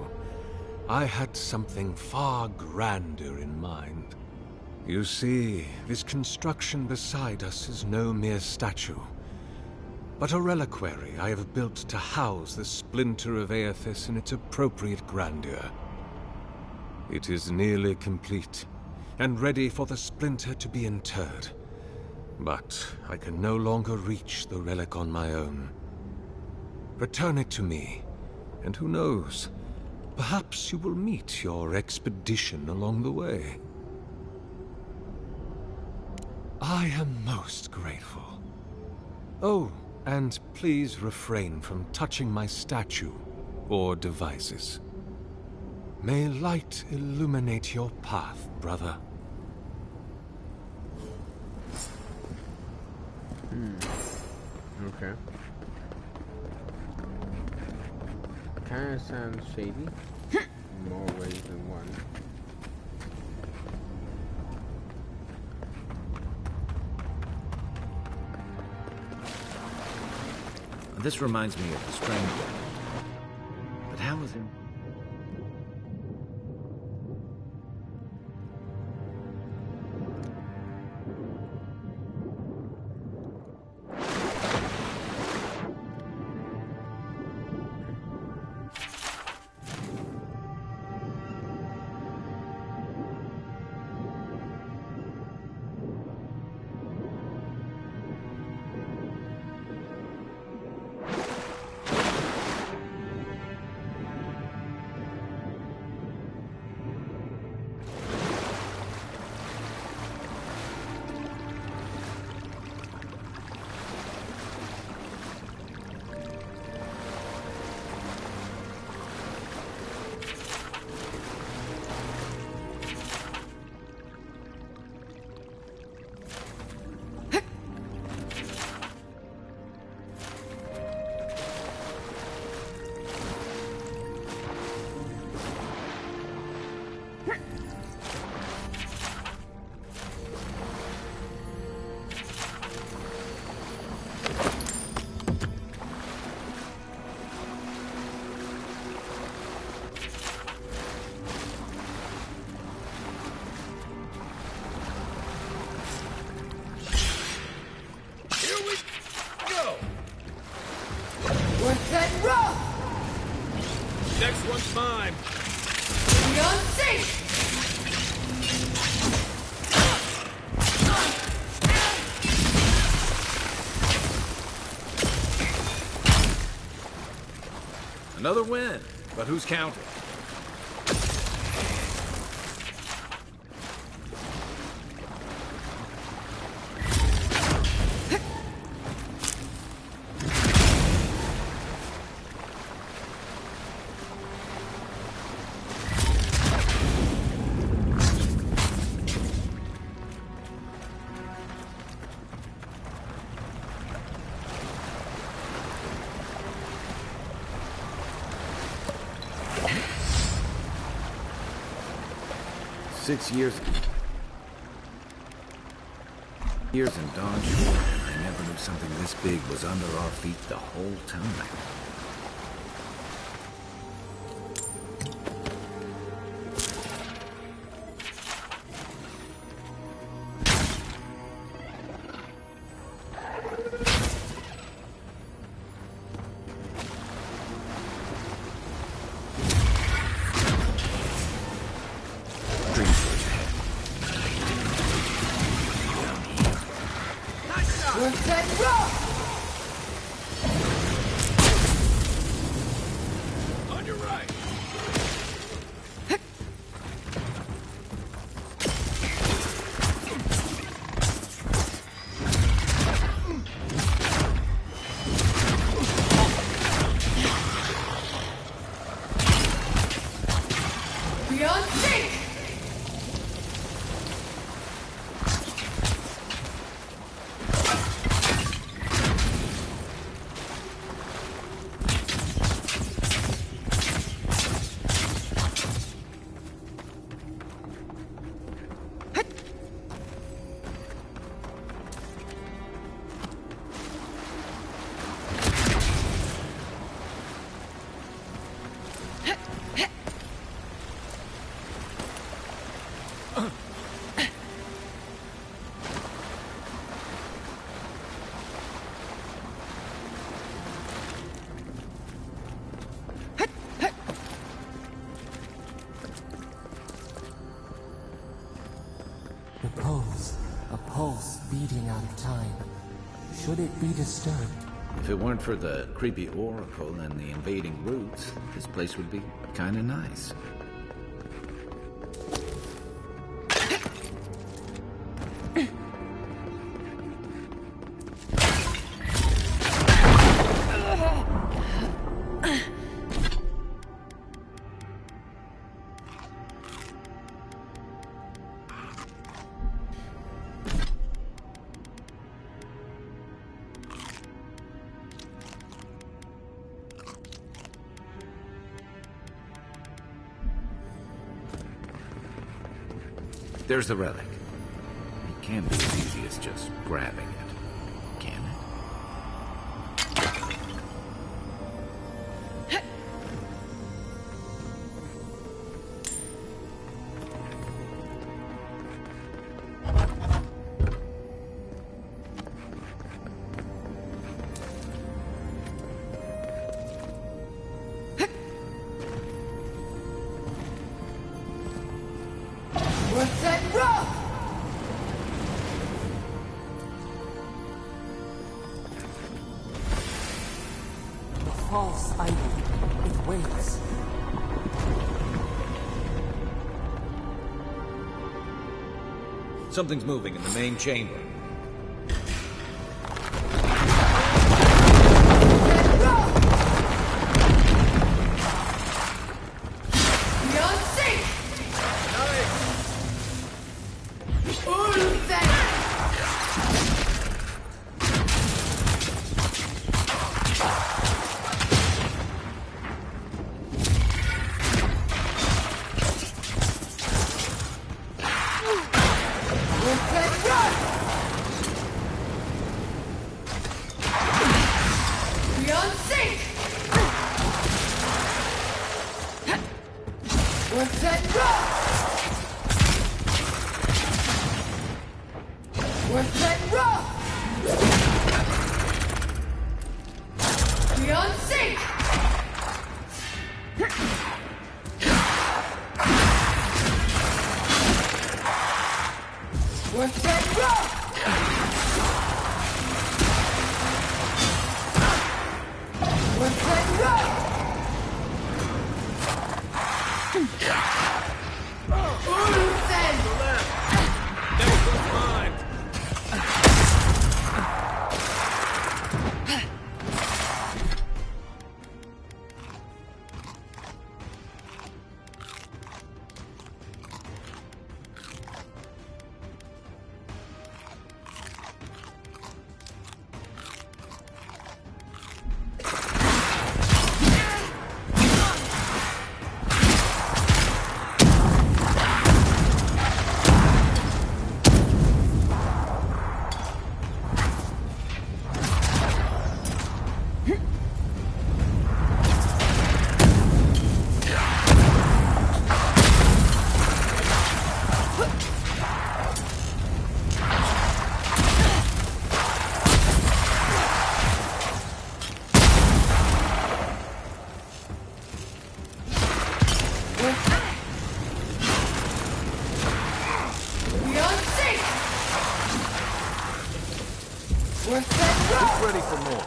I had something far grander in mind. You see, this construction beside us is no mere statue, but a reliquary I have built to house the splinter of Aethys in its appropriate grandeur. It is nearly complete, and ready for the splinter to be interred. But I can no longer reach the relic on my own. Return it to me, and who knows, perhaps you will meet your expedition along the way. I am most grateful. Oh, and please refrain from touching my statue or devices. May light illuminate your path, brother. Okay. Kinda sounds shady. In more ways than one. This reminds me of the stranger. But how is it? Next one's mine. Another win, but who's counting? Years in Dawntreader, and I never knew something this big was under our feet the whole time. should it be disturbed. If it weren't for the creepy oracle and the invading roots, this place would be kinda nice. There's the relic. It can't be as easy as just grabbing it, can it? What's that rough? The false idol. It waits. Something's moving in the main chamber. Beyond sync! Ulfen! Ulfen, run! Beyond sync! Ulfen, run! What's that rough? Beyond sync! What's that rough? What's that rough? Ulfen! Next one's mine. Beyond sync! What's that rough? Who's ready for more?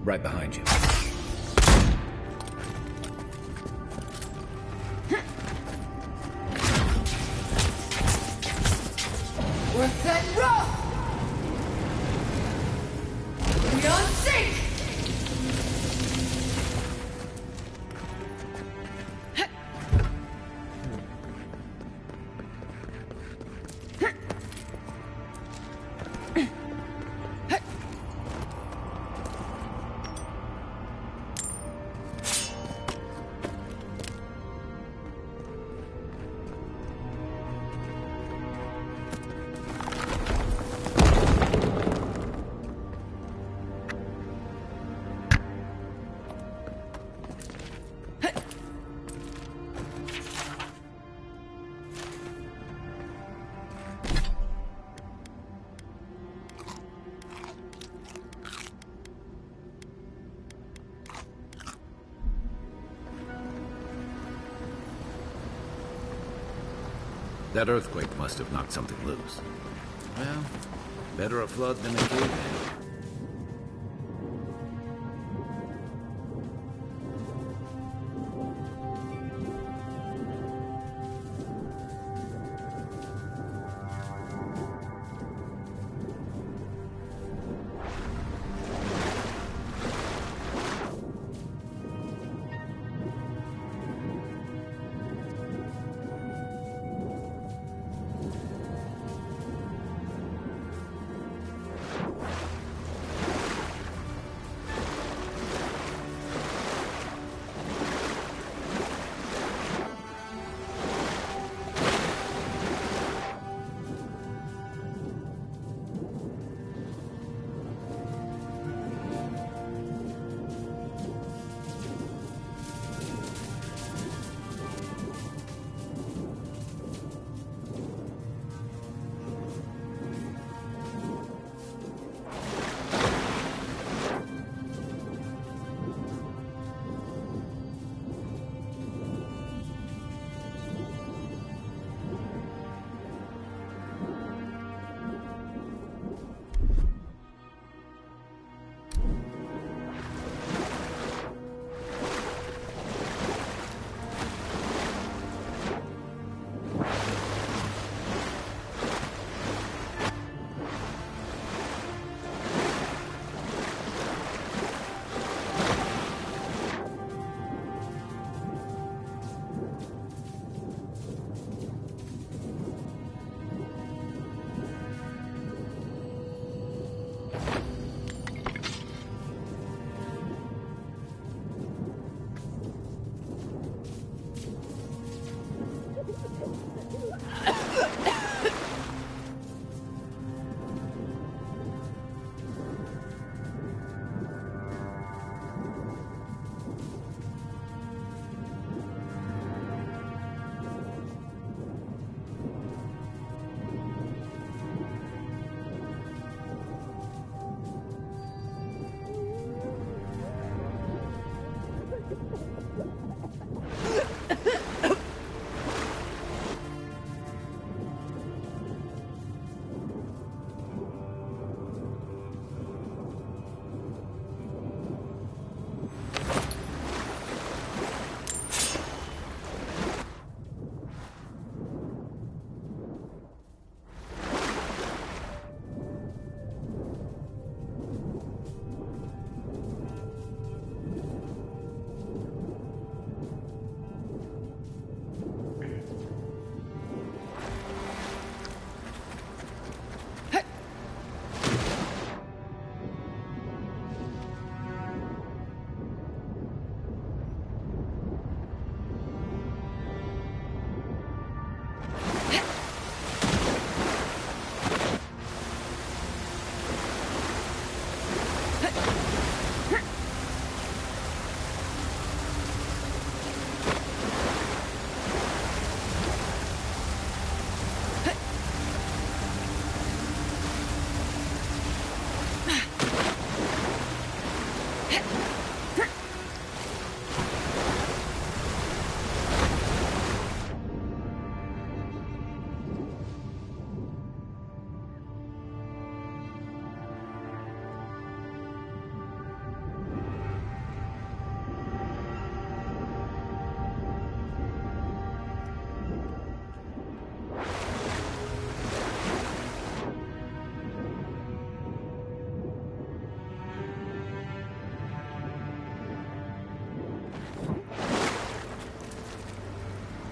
Right behind you. Worth and rough! Beyond sink! That earthquake must have knocked something loose. Well, better a flood than a cave-in.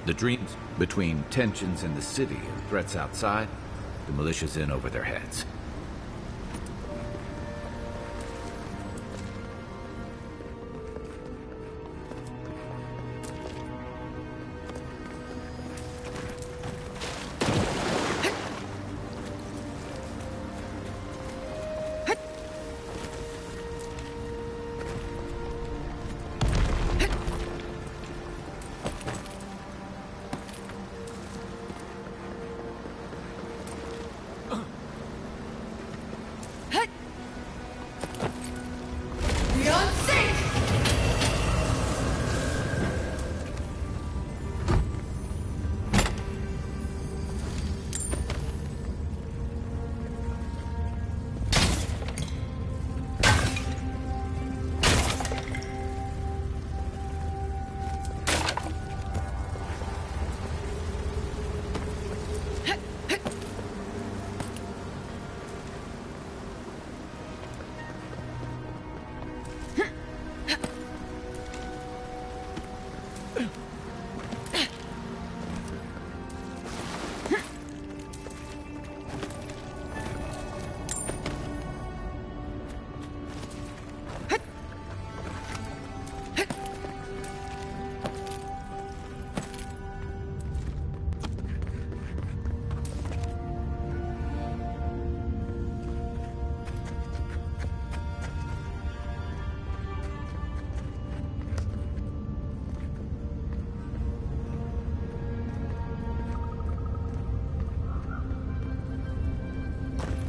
The dreams between tensions in the city and threats outside, the militia's in over their heads.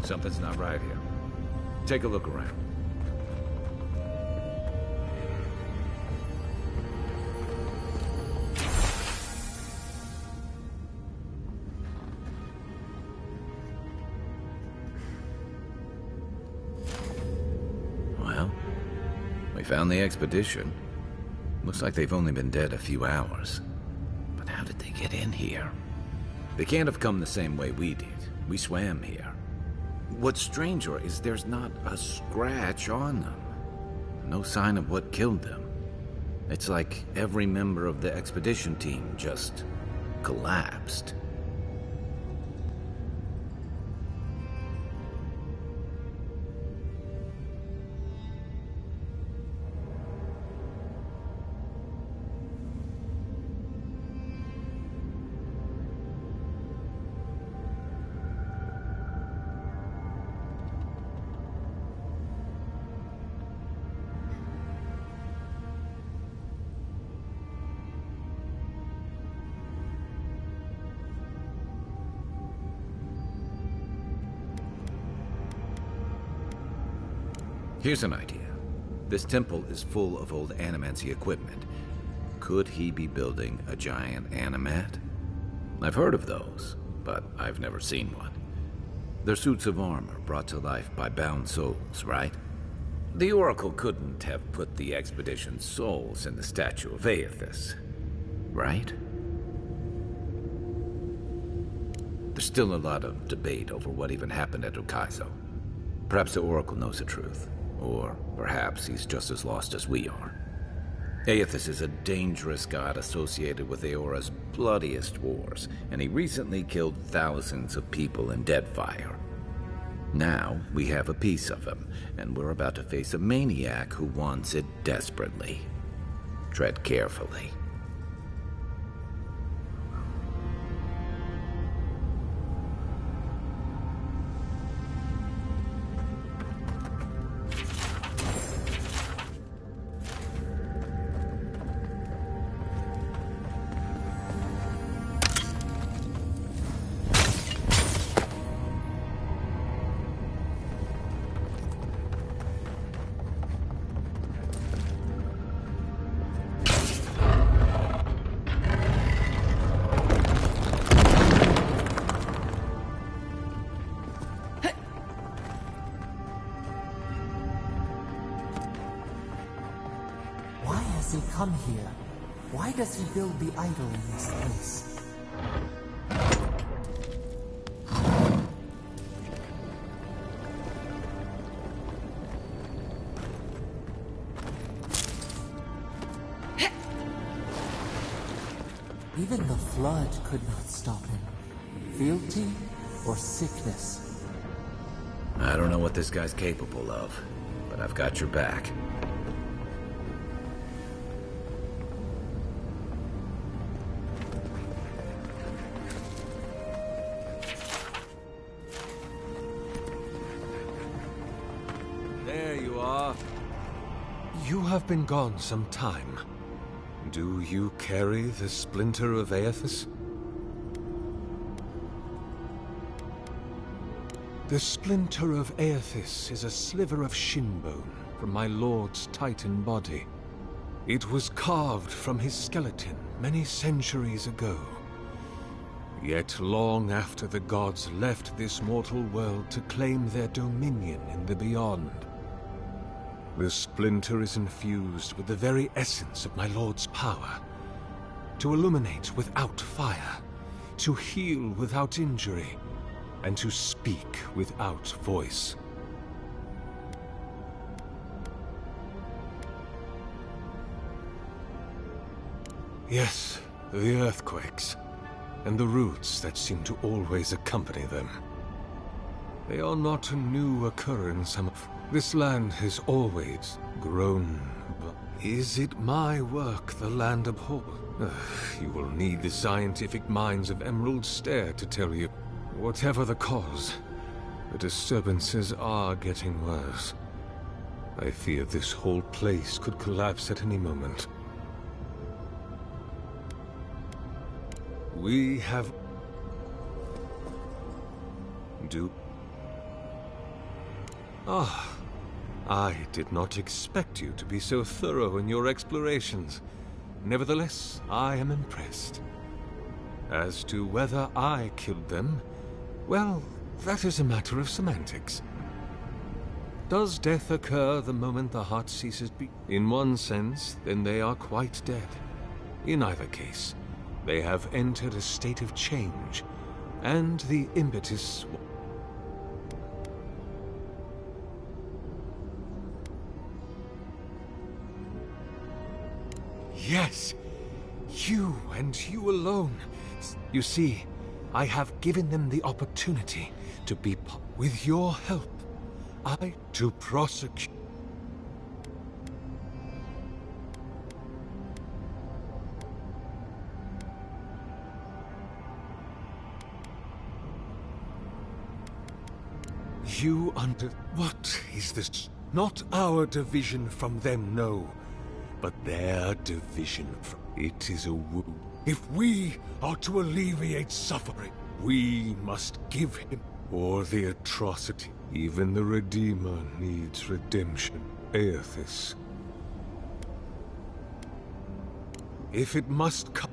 Something's not right here. Take a look around. Well, we found the expedition. Looks like they've only been dead a few hours. But how did they get in here? They can't have come the same way we did. We swam here. What's stranger is there's not a scratch on them. No sign of what killed them. It's like every member of the expedition team just collapsed. Here's an idea. This temple is full of old animancy equipment. Could he be building a giant animat? I've heard of those, but I've never seen one. They're suits of armor brought to life by bound souls, right? The Oracle couldn't have put the expedition's souls in the statue of Aethys, right? There's still a lot of debate over what even happened at Ukaizo. Perhaps the Oracle knows the truth. Or perhaps he's just as lost as we are. Aethys is a dangerous god associated with Eora's bloodiest wars, and he recently killed thousands of people in Deadfire. Now, we have a piece of him, and we're about to face a maniac who wants it desperately. Tread carefully. does he come here? Why does he build the idol in this place? Even the flood could not stop him. Fealty or sickness. I don't know what this guy's capable of, but I've got your back. There you are. You have been gone some time. Do you carry the splinter of Aethys? The splinter of Aethys is a sliver of shinbone from my lord's titan body. It was carved from his skeleton many centuries ago. Yet long after the gods left this mortal world to claim their dominion in the beyond, the splinter is infused with the very essence of my lord's power. To illuminate without fire, to heal without injury, and to speak without voice. Yes, the earthquakes, and the roots that seem to always accompany them. They are not a new occurrence. This land has always grown. Is it my work the land abhors? You will need the scientific minds of Emerald Stair to tell you. Whatever the cause, the disturbances are getting worse. I fear this whole place could collapse at any moment. We have... I did not expect you to be so thorough in your explorations. Nevertheless, I am impressed. As to whether I killed them, well, that is a matter of semantics. Does death occur the moment the heart ceases beating? In one sense, then they are quite dead. In either case, they have entered a state of change, and the impetus... Yes! You and you alone. You see, I have given them the opportunity to be... With your help, to prosecute... You under... What is this? Not our division from them, no. But their division from... It is a wound. If we are to alleviate suffering, we must give him... Or the atrocity. Even the Redeemer needs redemption. Aethys. If it must come...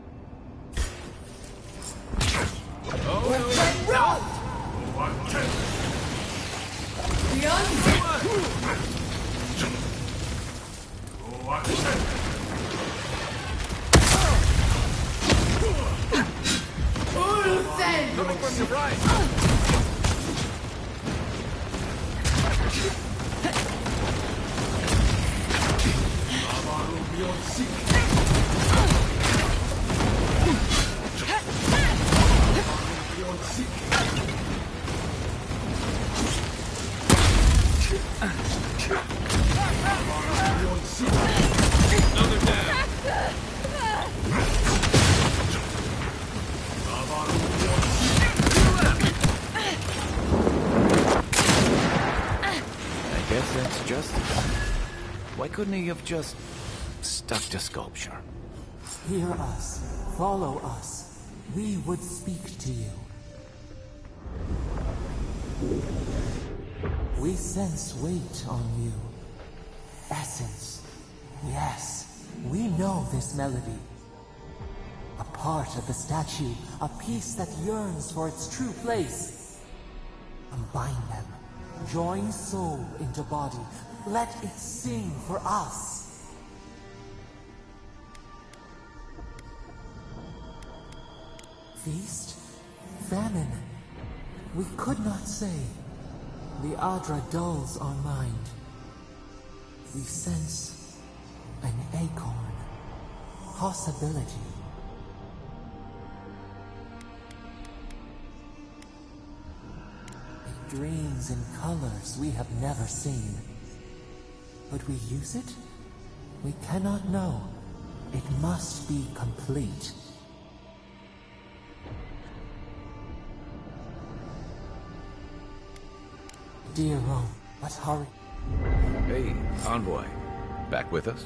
Coming from your right! Another down! I guess that's justice. Why couldn't he have just stuck to sculpture? Hear us. Follow us. We would speak to you. We sense weight on you. Essence. Yes, we know this melody. A part of the statue, a piece that yearns for its true place. Combine them. Join soul into body. Let it sing for us. Feast? Famine? We could not say. The Adra dulls our mind. We sense an acorn. Possibility. dreams in colors we have never seen. Would we use it? We cannot know. It must be complete. Dear Rome, but hurry. Hey, Envoy. Back with us?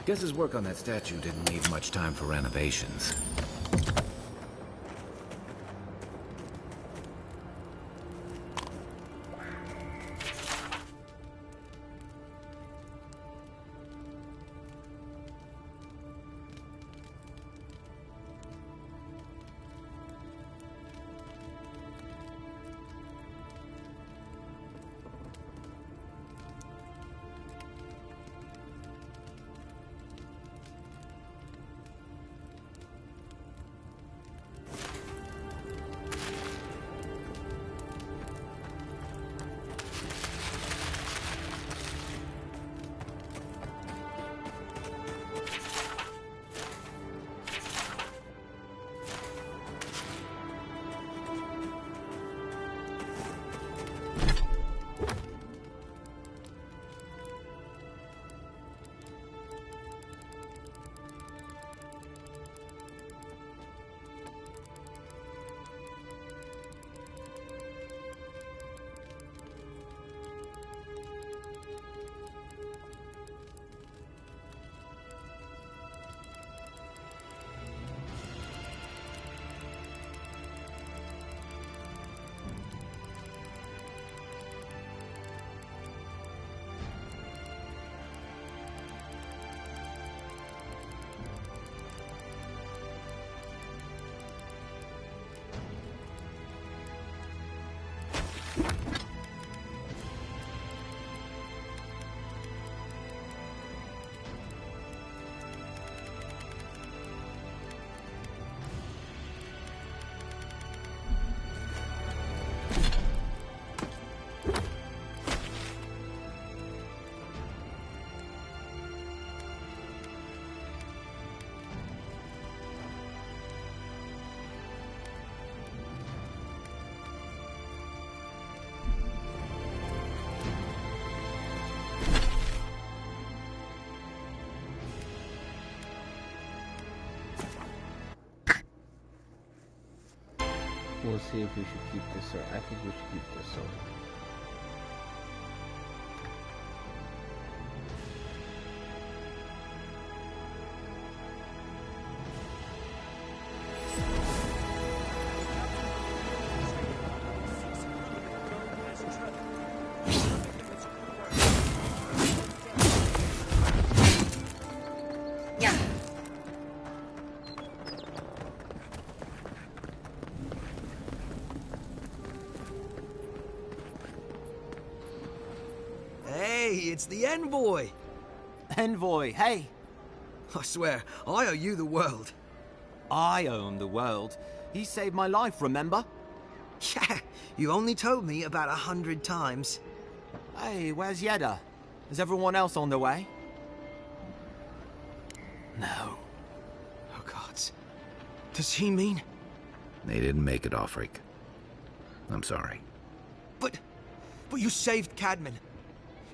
Guess his work on that statue didn't leave much time for renovations. We'll see if we should keep this sword. I think we should keep this sword. it's the envoy! Envoy, hey! I swear, I owe you the world. I owe him the world. He saved my life, remember? Yeah, you only told me about 100 times. Hey, where's Yeda? Is everyone else on their way? No. Oh, gods. Does he mean... They didn't make it, Offreak. I'm sorry. But you saved Cadman.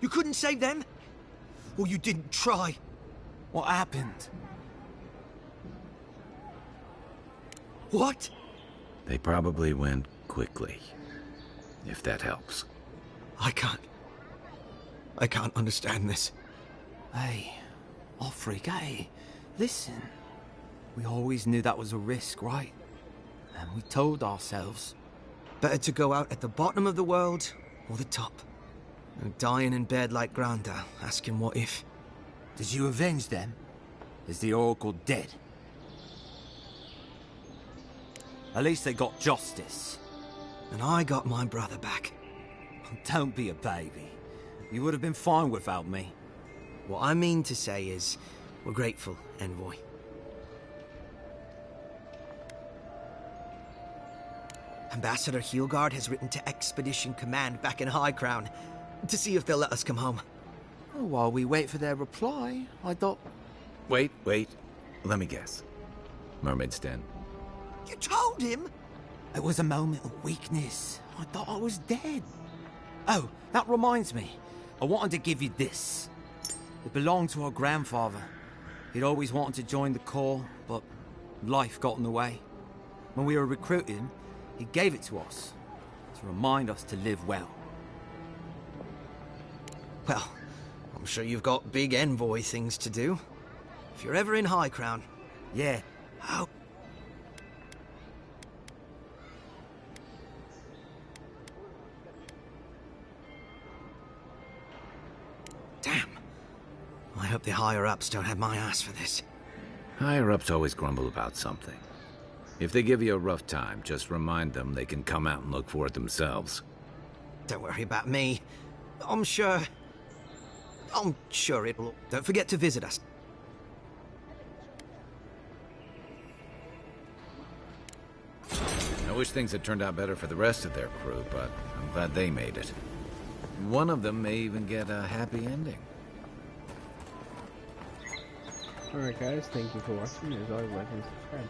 You couldn't save them? Or you didn't try? What happened? What? They probably went quickly, if that helps. I can't understand this. Hey, Offreak, hey, listen. We always knew that was a risk, right? And we told ourselves. Better to go out at the bottom of the world, or the top. No dying in bed like Granda, asking what if. Did you avenge them? Is the Oracle dead? At least they got justice. And I got my brother back. Don't be a baby. You would have been fine without me. What I mean to say is, we're grateful, Envoy. Ambassador Heelguard has written to Expedition Command back in High Crown to see if they'll let us come home. Oh, while we wait for their reply, I thought... Wait. Let me guess. Mermaid's Den. You told him? It was a moment of weakness. I thought I was dead. Oh, that reminds me. I wanted to give you this. It belonged to our grandfather. He'd always wanted to join the Corps, but life got in the way. When we were recruiting, he gave it to us to remind us to live well. Well, I'm sure you've got big Envoy things to do. If you're ever in High Crown. Yeah. How... Damn. I hope the higher-ups don't have my ass for this. Higher-ups always grumble about something. If they give you a rough time, just remind them they can come out and look for it themselves. Don't worry about me. I'm sure it'll... Don't forget to visit us. I wish things had turned out better for the rest of their crew, but I'm glad they made it. One of them may even get a happy ending. Alright guys, thank you for watching. As always, like and subscribe.